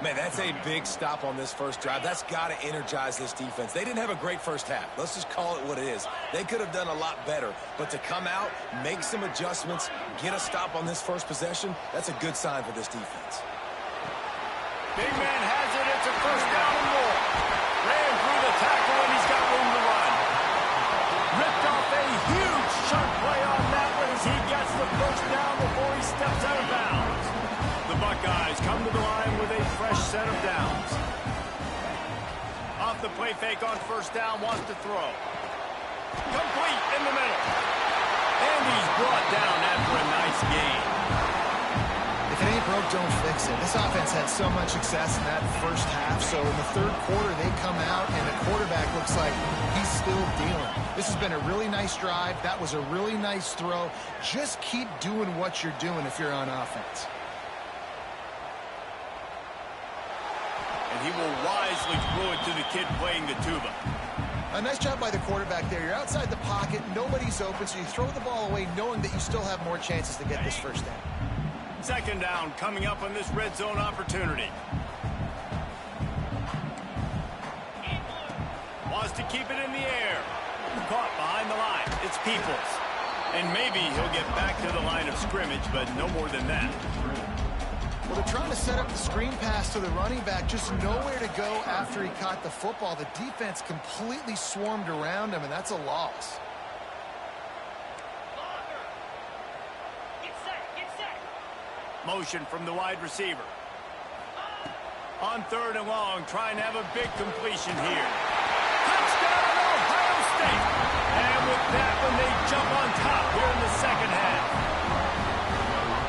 Man, that's a big stop on this first drive. That's got to energize this defense. They didn't have a great first half. Let's just call it what it is. They could have done a lot better. But to come out, make some adjustments, get a stop on this first possession, that's a good sign for this defense. Big man has it. It's a first down and more. Ran through the tackle, and he's got room to run. Ripped off a huge chunk play on that one as he gets the first down before he steps set of downs. Off the play fake on first down, wants to throw. Complete in the middle. And he's brought down after a nice gain. If it ain't broke, don't fix it. This offense had so much success in that first half, so in the third quarter they come out and the quarterback looks like he's still dealing. This has been a really nice drive. That was a really nice throw. Just keep doing what you're doing if you're on offense. And he will wisely throw it to the kid playing the tuba. A nice job by the quarterback there. You're outside the pocket, nobody's open, so you throw the ball away knowing that you still have more chances to get this first down. Second down coming up on this red zone opportunity. Wants to keep it in the air. Caught behind the line. It's Peoples. And maybe he'll get back to the line of scrimmage, but no more than that. Well, they're trying to set up the screen pass to the running back, just nowhere to go after he caught the football. The defense completely swarmed around him, and that's a loss. Motion from the wide receiver. On third and long, trying to have a big completion here. Touchdown, Ohio State! And with that one, they jump on top here in the second half.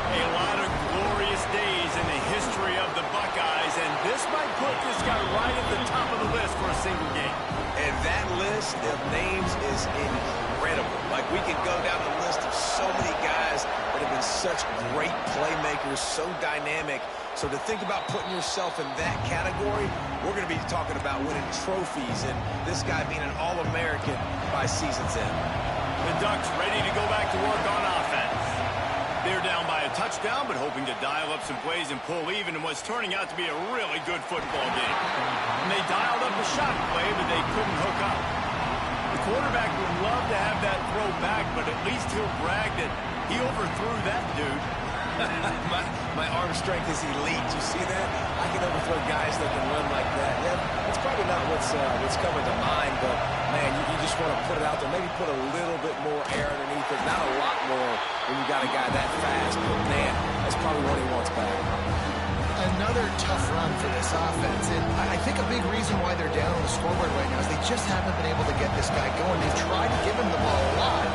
A lot of glorious days in the history of the Buckeyes, and this might put this guy right at the top of the list for a single game. And that list of names is incredible. Like, we could go down the list of so many guys that have been such great playmakers, so dynamic. So to think about putting yourself in that category, we're going to be talking about winning trophies and this guy being an All-American by season's end. The Ducks ready to go back to work on offense. They're down by a touchdown, but hoping to dial up some plays and pull even in what's turning out to be a really good football game. And they dialed up a shot play, but they couldn't hook up. The quarterback would love to have that throw back, but at least he'll brag that he overthrew that dude. my arm strength is elite. You see that? I can overthrow guys that can run like that. Yeah, that's probably not what's coming to mind, but, man, you just want to put it out there. Maybe put a little bit more air underneath it. Not a lot more when you got a guy that fast, but, man, that's probably what he wants back. Another tough run for this offense, and I think a big reason why they're down on the scoreboard right now is they just haven't been able to get this guy going. They've tried to give him the ball a lot.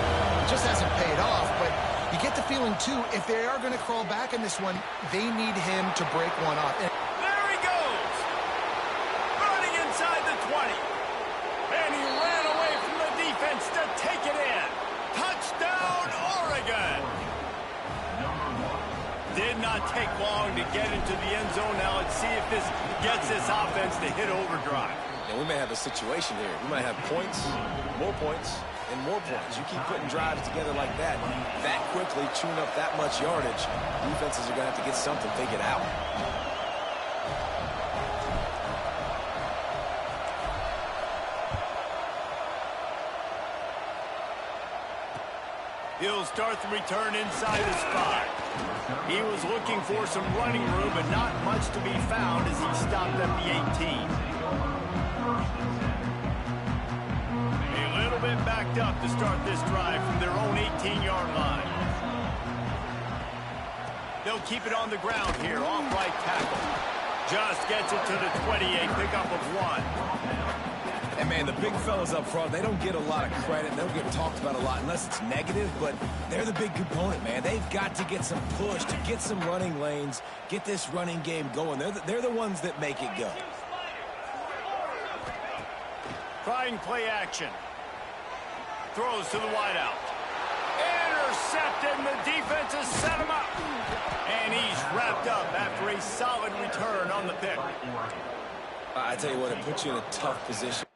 It just hasn't paid off, but you get the feeling, too, if they are going to crawl back in this one, they need him to break one off. There he goes! Running inside the 20. And he ran away from the defense to take it in. Touchdown, Oregon! Did not take long to get into the end zone. Now let's see if this gets this offense to hit overdrive. And we may have a situation here. We might have points, and more points. You keep putting drives together like that quickly, chewing up that much yardage, defenses are going to have to get something figured out. He'll start the return inside the spot. He was looking for some running room, but not much to be found as he stopped at the 18. A little bit backed up to start this drive from their own 18-yard line. They'll keep it on the ground here, off right tackle. Just gets it to the 28, pickup of 1. And, man, the big fellas up front, they don't get a lot of credit. They don't get talked about a lot unless it's negative, but they're the big component, man. They've got to get some push, to get some running lanes, get this running game going. They're the ones that make it go. Trying play action. Throws to the wideout. Intercepted, and the defense has set him up. And he's wrapped up after a solid return on the pick. I tell you what, it puts you in a tough position.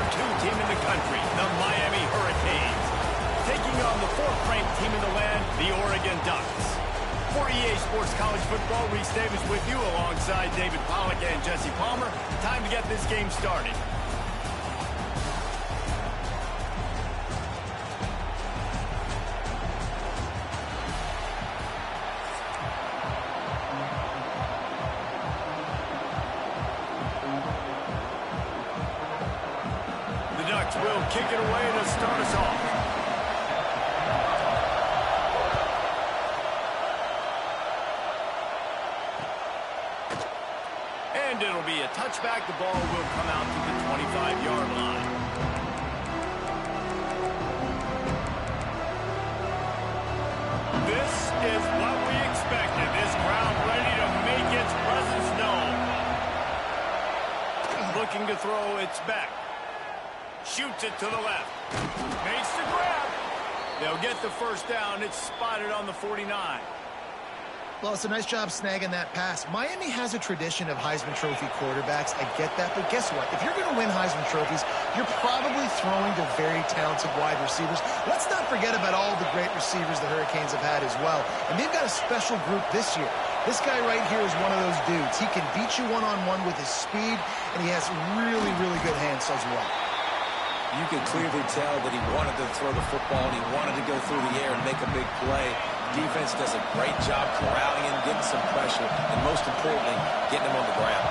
number 2 team in the country, the Miami Hurricanes. Taking on the 4th-ranked team in the land, the Oregon Ducks. For EA Sports College Football, Reese Davis with you alongside David Pollack and Jesse Palmer. Time to get this game started. The Ducks will kick it away to start us off. And it'll be a touchback. The ball will come out to the 25-yard line. This is what we expected. This crowd ready to make its presence known. Looking to throw, it's back. Shoots it to the left. Makes the grab. They'll get the first down. It's spotted on the 49. Well, it's a nice job snagging that pass. Miami has a tradition of Heisman Trophy quarterbacks. I get that, but guess what? If you're going to win Heisman Trophies, you're probably throwing to very talented wide receivers. Let's not forget about all the great receivers the Hurricanes have had as well. And they've got a special group this year. This guy right here is one of those dudes. He can beat you one-on-one with his speed, and he has really, really good hands as well. You could clearly tell that he wanted to throw the football and he wanted to go through the air and make a big play. Defense does a great job corralling him, getting some pressure, and most importantly, getting him on the ground.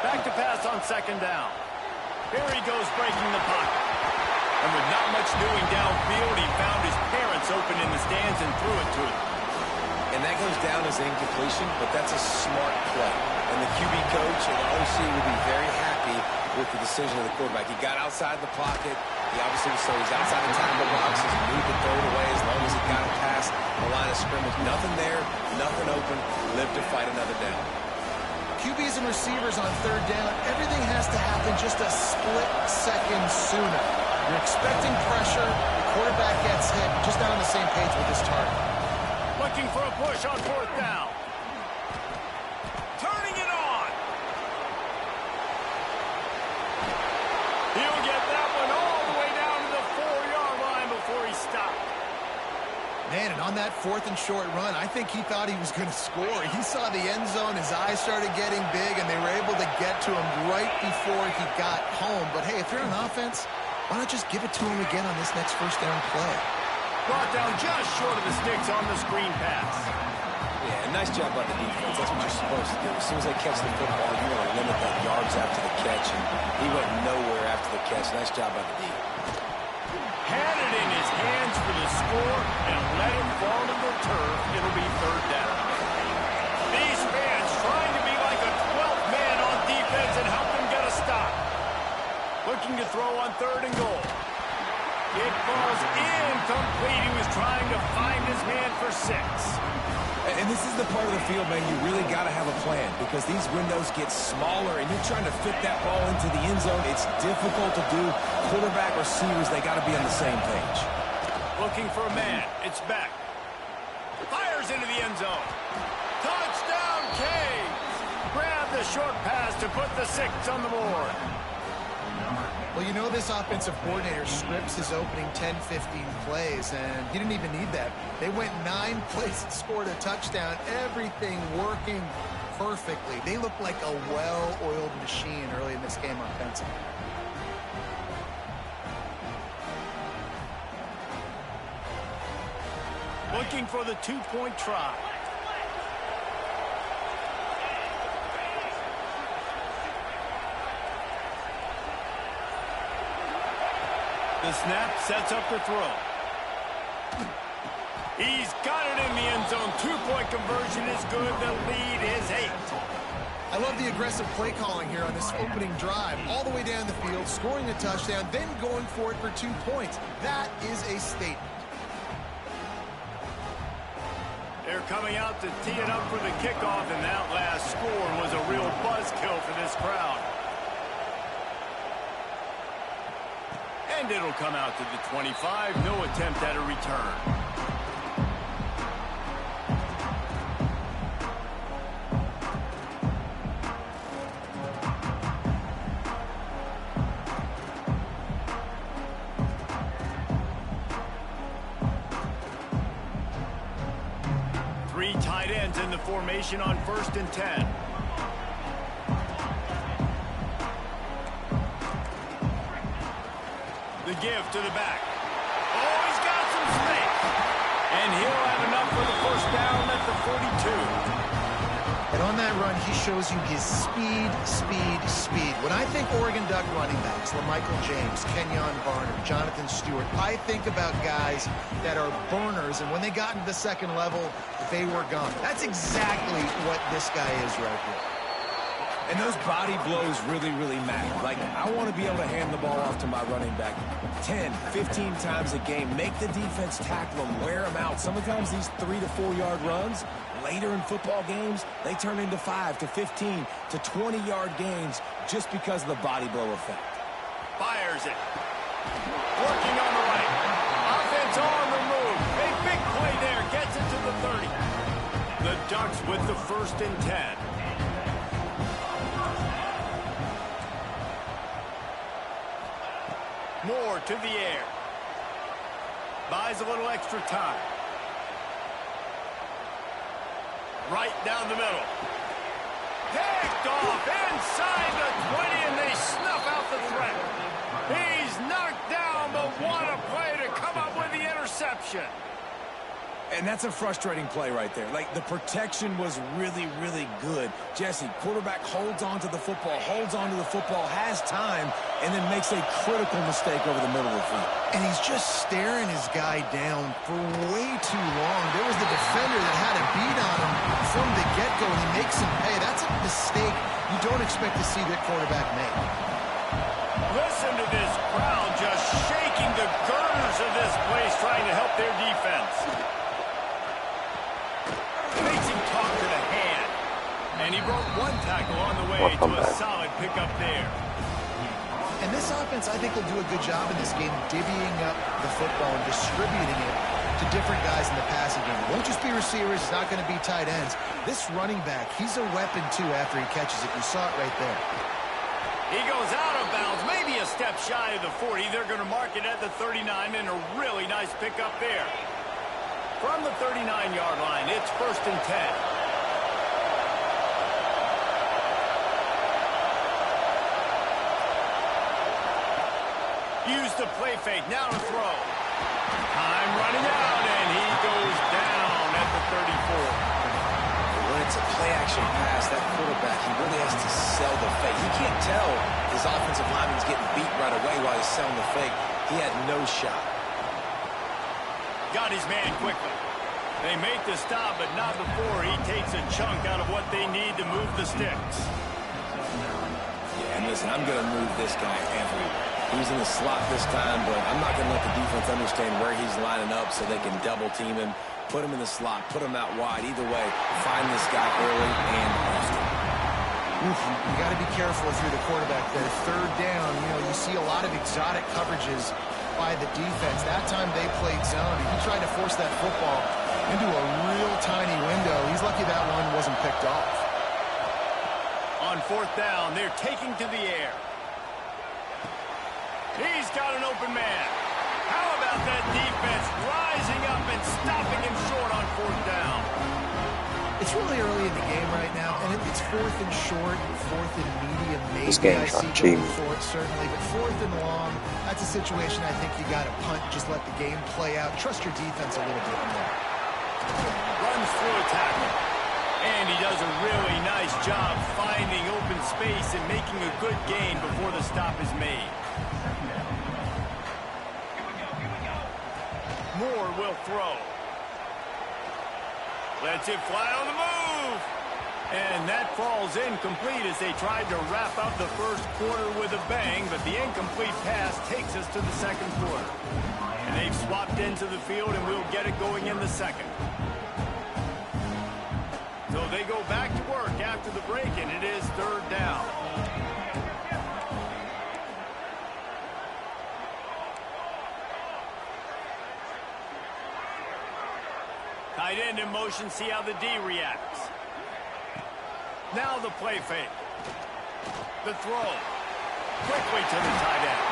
Back to pass on 2nd down. Here he goes breaking the pocket. And with not much doing downfield, he found his parents open in the stands and threw it to him. And that goes down as an incompletion, but that's a smart play. And the QB coach and the OC will be very happy with the decision of the quarterback. He got outside the pocket. He obviously so he's outside the tackle box. He's moved to throw it away as long as he got it past the line of scrimmage. Nothing there, nothing open. Live to fight another down. QBs and receivers on 3rd down, everything has to happen just a split second sooner. You're expecting pressure. The quarterback gets hit. Just not on the same page with his target. Looking for a push on 4th down. Turning it on. He'll get that one all the way down to the 4-yard line before he stopped. Man, and on that 4th and short run, I think he thought he was going to score. He saw the end zone, his eyes started getting big, and they were able to get to him right before he got home. But hey, if you're on offense, why not just give it to him again on this next 1st down play? Brought down just short of the sticks on the screen pass. Yeah, nice job by the defense. That's what you're supposed to do. As soon as they catch the football, you want to limit that yards after the catch, and he went nowhere after the catch. Nice job by the D. Had it in his hands for the score and let it fall to the turf. It'll be 3rd down. These fans trying to be like a 12th man on defense and help them get a stop. Looking to throw on 3rd and goal. It falls incomplete. He was trying to find his man for 6. And this is the part of the field, man, you really got to have a plan because these windows get smaller and you're trying to fit that ball into the end zone. It's difficult to do. Quarterback, receivers, they got to be on the same page. Looking for a man. It's back. Fires into the end zone. Touchdown, Canes. Grab the short pass to put the 6 on the board. Well, you know this offensive coordinator scripts his opening 10, 15 plays, and he didn't even need that. They went 9 plays and scored a touchdown, everything working perfectly. They look like a well-oiled machine early in this game offensively. Looking for the 2-point try. The snap sets up the throw. He's got it in the end zone. 2-point conversion is good. The lead is 8. I love the aggressive play calling here on this opening drive. All the way down the field, scoring a touchdown, then going for it for 2 points. That is a statement. They're coming out to tee it up for the kickoff, and that last score was a real buzzkill for this crowd. And it'll come out to the 25. No attempt at a return. defense in the formation on 1st and 10. The give to the back. Oh, he's got some space. And he'll have enough for the first down at the 42. And on that run, he shows you his speed. When I think Oregon Duck running backs, LaMichael James, Kenyon Barner, Jonathan Stewart, I think about guys that are burners, and when they got into the second level, they were gone. That's exactly what this guy is right here. And those body blows really, really matter. Like, I want to be able to hand the ball off to my running back 10, 15 times a game. Make the defense tackle them, wear them out. Sometimes these 3 to 4 yard runs, later in football games, they turn into 5 to 15 to 20 yard gains just because of the body blow effect. Fires it. Working on the right. Offense on the move. A big play there. Gets it to the 30. The Ducks with the 1st and 10. Moore to the air. Buys a little extra time. Right down the middle. Picked off inside the 20, and they snuff out the threat. He's knocked down, but what a play to come up with the interception. And that's a frustrating play right there. Like, the protection was really, really good. Jesse, quarterback holds on to the football, has time, and then makes a critical mistake over the middle of the field. And he's just staring his guy down for way too long. There was the defender that had a beat on him from the get-go, and he makes him pay. That's a mistake you don't expect to see that quarterback make. Listen to this crowd just shaking the girders of this place, trying to help their defense. Facing talk to the hand. And he broke one tackle on the way to a solid pickup there. And this offense, I think, will do a good job in this game divvying up the football and distributing it to different guys in the passing game. It won't just be receivers. It's not going to be tight ends. This running back, he's a weapon, too, after he catches it. You saw it right there. He goes out of bounds, maybe a step shy of the 40. They're going to mark it at the 39, and a really nice pickup there. From the 39-yard line, it's 1st and 10. Use the play fake, now to throw. Time running out, and he goes down at the 34. When it's a play-action pass, that quarterback, he really has to sell the fake. He can't tell his offensive lineman's getting beat right away while he's selling the fake. He had no shot. Got his man quickly. They make the stop, but not before he takes a chunk out of what they need to move the sticks. Yeah, and listen, I'm going to move this guy everywhere. He's in the slot this time, but I'm not going to let the defense understand where he's lining up so they can double team him, put him in the slot, put him out wide. Either way, find this guy early and often. You got to be careful if you're the quarterback there. 3rd down, you see a lot of exotic coverages by the defense. That time they played zone, and he tried to force that football into a real tiny window. He's lucky that one wasn't picked off. On 4th down, they're taking to the air. He's got an open man. How about that defense rising up and stopping him short on 4th down? It's really early in the game right now, and if it's 4th and short, 4th and medium, maybe this game's I see not cheap. going for it, certainly. But 4th and long, that's a situation I think you got to punt, just let the game play out. Trust your defense a little bit more. Runs through a tackle. And he does a really nice job finding open space and making a good gain before the stop is made. Moore will throw. Lets it fly on the move. And that falls incomplete as they tried to wrap up the first quarter with a bang, but the incomplete pass takes us to the second quarter. And they've swapped into the field, and we'll get it going in the second. So they go back to work after the break, and it is 3rd down. Tight end in motion, see how the D reacts. Now the play fake. The throw. Quickly to the tight end.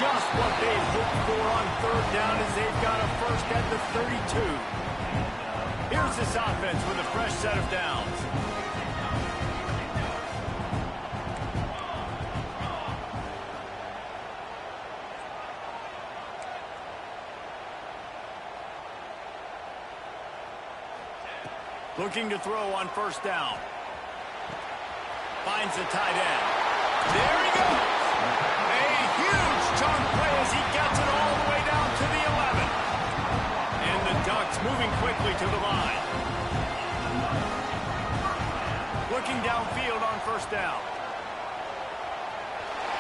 Just what they've hoped for on 3rd down as they've got a first at the 32. Here's this offense with a fresh set of downs. Looking to throw on first down. Finds the tight end. There he goes. A huge chunk play as he gets it all the way down to the 11. And the Ducks moving quickly to the line. Looking downfield on first down.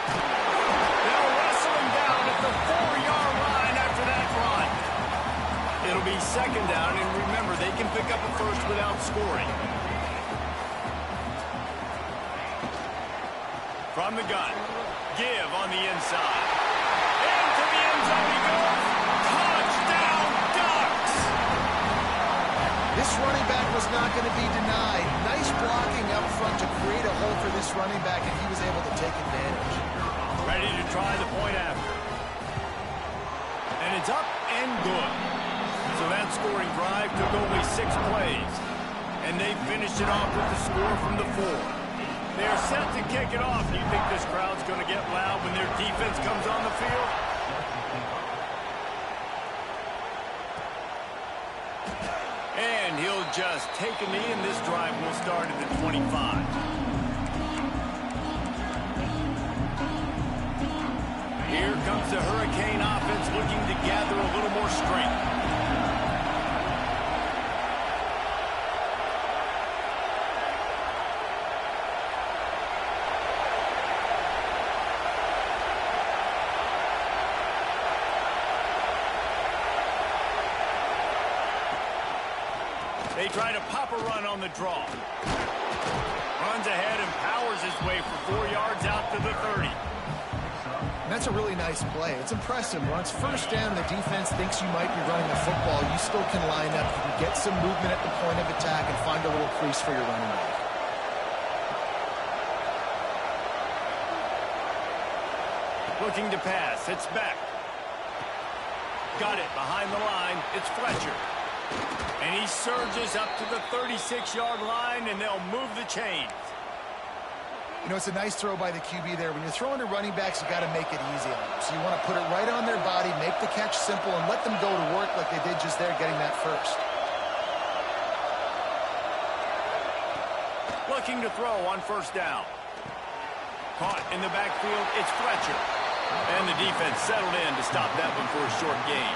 They'll wrestle him down at the 4-yard line after that run. It'll be second down, and remember, they can pick up a first without scoring. From the gun, give on the inside. Into the end zone he goes. Touchdown, Ducks! This running back was not going to be denied. Nice blocking up front to create a hole for this running back, and he was able to take advantage. Ready to try the point after. And it's up and good. So that scoring drive took only 6 plays. And they finished it off with the score from the 4. They're set to kick it off. Do you think this crowd's going to get loud when their defense comes on the field? And he'll just take a knee, and this drive will start at the 25. Here comes the Hurricane offense looking to gather a little more strength. They try to pop a run on the draw. Runs ahead and powers his way for 4 yards out to the 30. And that's a really nice play. It's impressive. When it's first down, the defense thinks you might be running the football. You still can line up. You can get some movement at the point of attack and find a little crease for your running back. Looking to pass. It's back. Got it behind the line. It's Fletcher. And he surges up to the 36-yard line, and they'll move the chains. You know, it's a nice throw by the QB there. When you're throwing to running backs, you got to make it easy on them. So you want to put it right on their body, make the catch simple, and let them go to work like they did just there, getting that first. Looking to throw on first down. Caught in the backfield, it's Fletcher. And the defense settled in to stop that one for a short gain.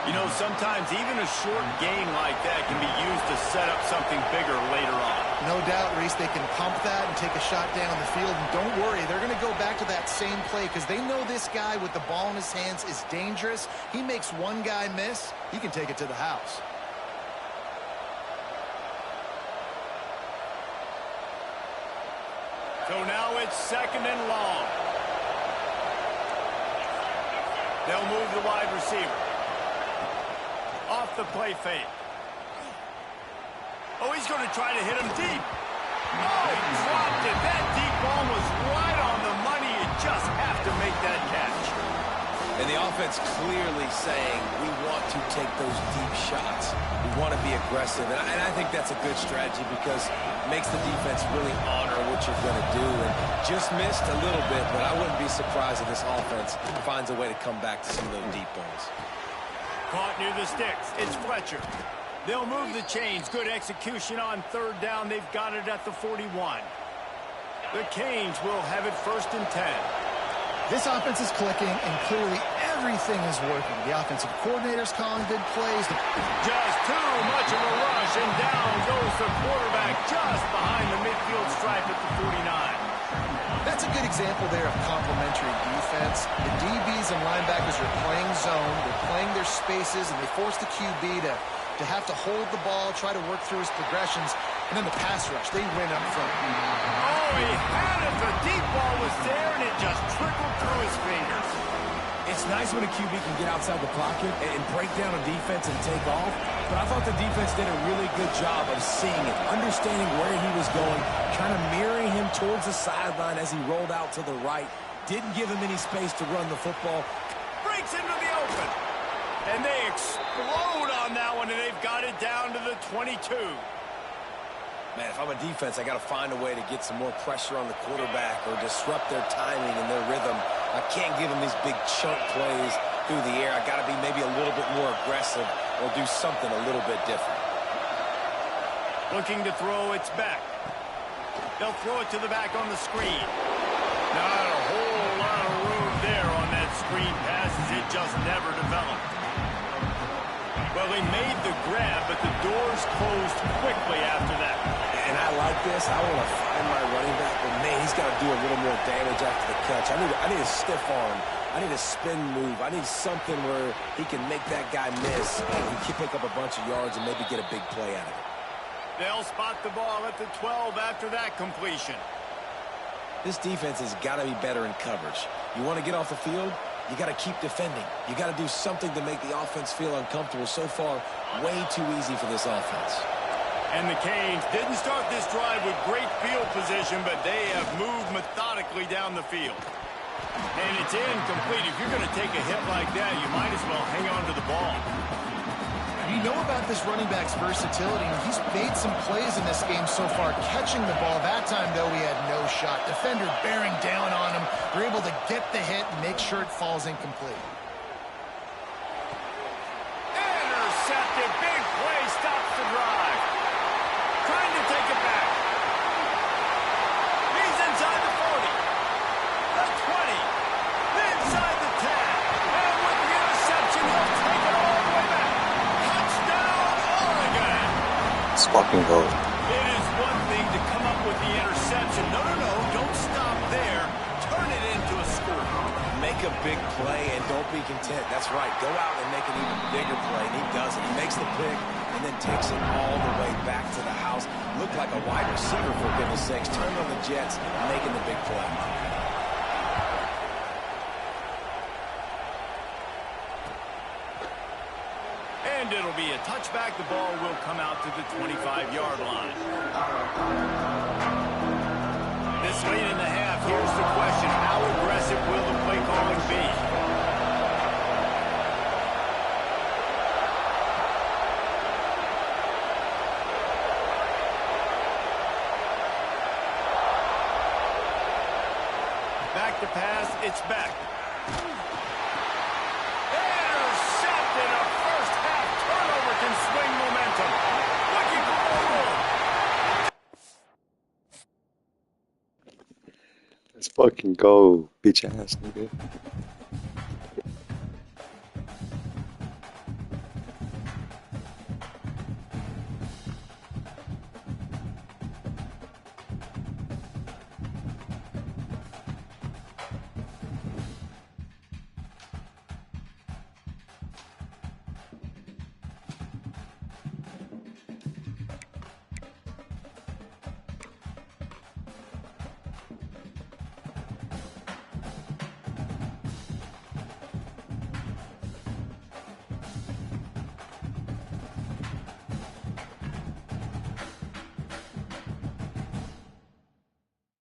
You know, sometimes even a short gain like that can be used to set up something bigger later on. No doubt, Reese, they can pump that and take a shot down the field. And don't worry, they're going to go back to that same play because they know this guy with the ball in his hands is dangerous. He makes one guy miss, he can take it to the house. So now it's second and long. They'll move the wide receiver. Off the play fake. Oh, he's going to try to hit him deep. Oh, he dropped it. That deep ball was right on the money. You just have to make that catch. And the offense clearly saying, we want to take those deep shots. We want to be aggressive. And I think that's a good strategy because it makes the defense really honor what you're going to do. And just missed a little bit, but I wouldn't be surprised if this offense finds a way to come back to some of those deep balls. Caught near the sticks. It's Fletcher. They'll move the chains. Good execution on third down. They've got it at the 41. The Canes will have it first and 10. This offense is clicking, and clearly everything is working. The offensive coordinator's calling good plays. Just too much of a rush, and down goes the quarterback just behind the midfield stripe at the 49. That's a good example there of complementary defense. The DBs and linebackers are playing zone, they're playing their spaces, and they force the QB to have to hold the ball, try to work through his progressions, and then the pass rush, they win up front. Oh, he had it. The deep ball was there, and it just trickled through his fingers. It's nice when a QB can get outside the pocket and break down a defense and take off, but I thought the defense did a really good job of seeing it, understanding where he was going, kind of mirroring him towards the sideline as he rolled out to the right. Didn't give him any space to run the football. Breaks into the open. And they explode on that one, and they've got it down to the 22. Man, if I'm a defense, I got to find a way to get some more pressure on the quarterback or disrupt their timing and their rhythm. I can't give them these big chunk plays through the air. I got to be maybe a little bit more aggressive or do something a little bit different. Looking to throw, it's back. They'll throw it to the back on the screen. Not a whole lot of room there on that screen pass as it just never developed. Well, they made the grab, but the doors closed quickly after that. And I like this. I want to find my running back, but man, he's got to do a little more damage after the catch. I need a stiff arm. I need a spin move. I need something where he can make that guy miss and he can pick up a bunch of yards and maybe get a big play out of it. They'll spot the ball at the 12 after that completion. This defense has got to be better in coverage. You want to get off the field? You got to keep defending. You got to do something to make the offense feel uncomfortable. So far, way too easy for this offense. And the Canes didn't start this drive with great field position, but they have moved methodically down the field. And it's incomplete. If you're going to take a hit like that, you might as well hang on to the ball. You know about this running back's versatility, and he's made some plays in this game so far, catching the ball. That time, though, he had no shot. Defender bearing down on him. They're able to get the hit and make sure it falls incomplete. Intercepted. Big play stops the drive. Trying to take it back. He's inside the 40. The 20. Inside the 10. And with the interception, he'll take it all the way back. It's fucking gold. It is one thing to come up with the interception. No, don't stop there. Turn it into a score. Make a big play and don't be content. That's right. Go out and make an even bigger play, and he does it. He makes the pick and then takes it all the way back to the house. Looked like a wide receiver, for goodness sakes. Turned on the Jets, making the big play. And it'll be a touchback. The ball will come out to the 25-yard line. This late in the half, here's the question. How aggressive will the play calling be? Back to pass, it's back. Intercepted. A first half turnover can swing momentum. Looking for more. Let's fucking go, bitch ass nigga.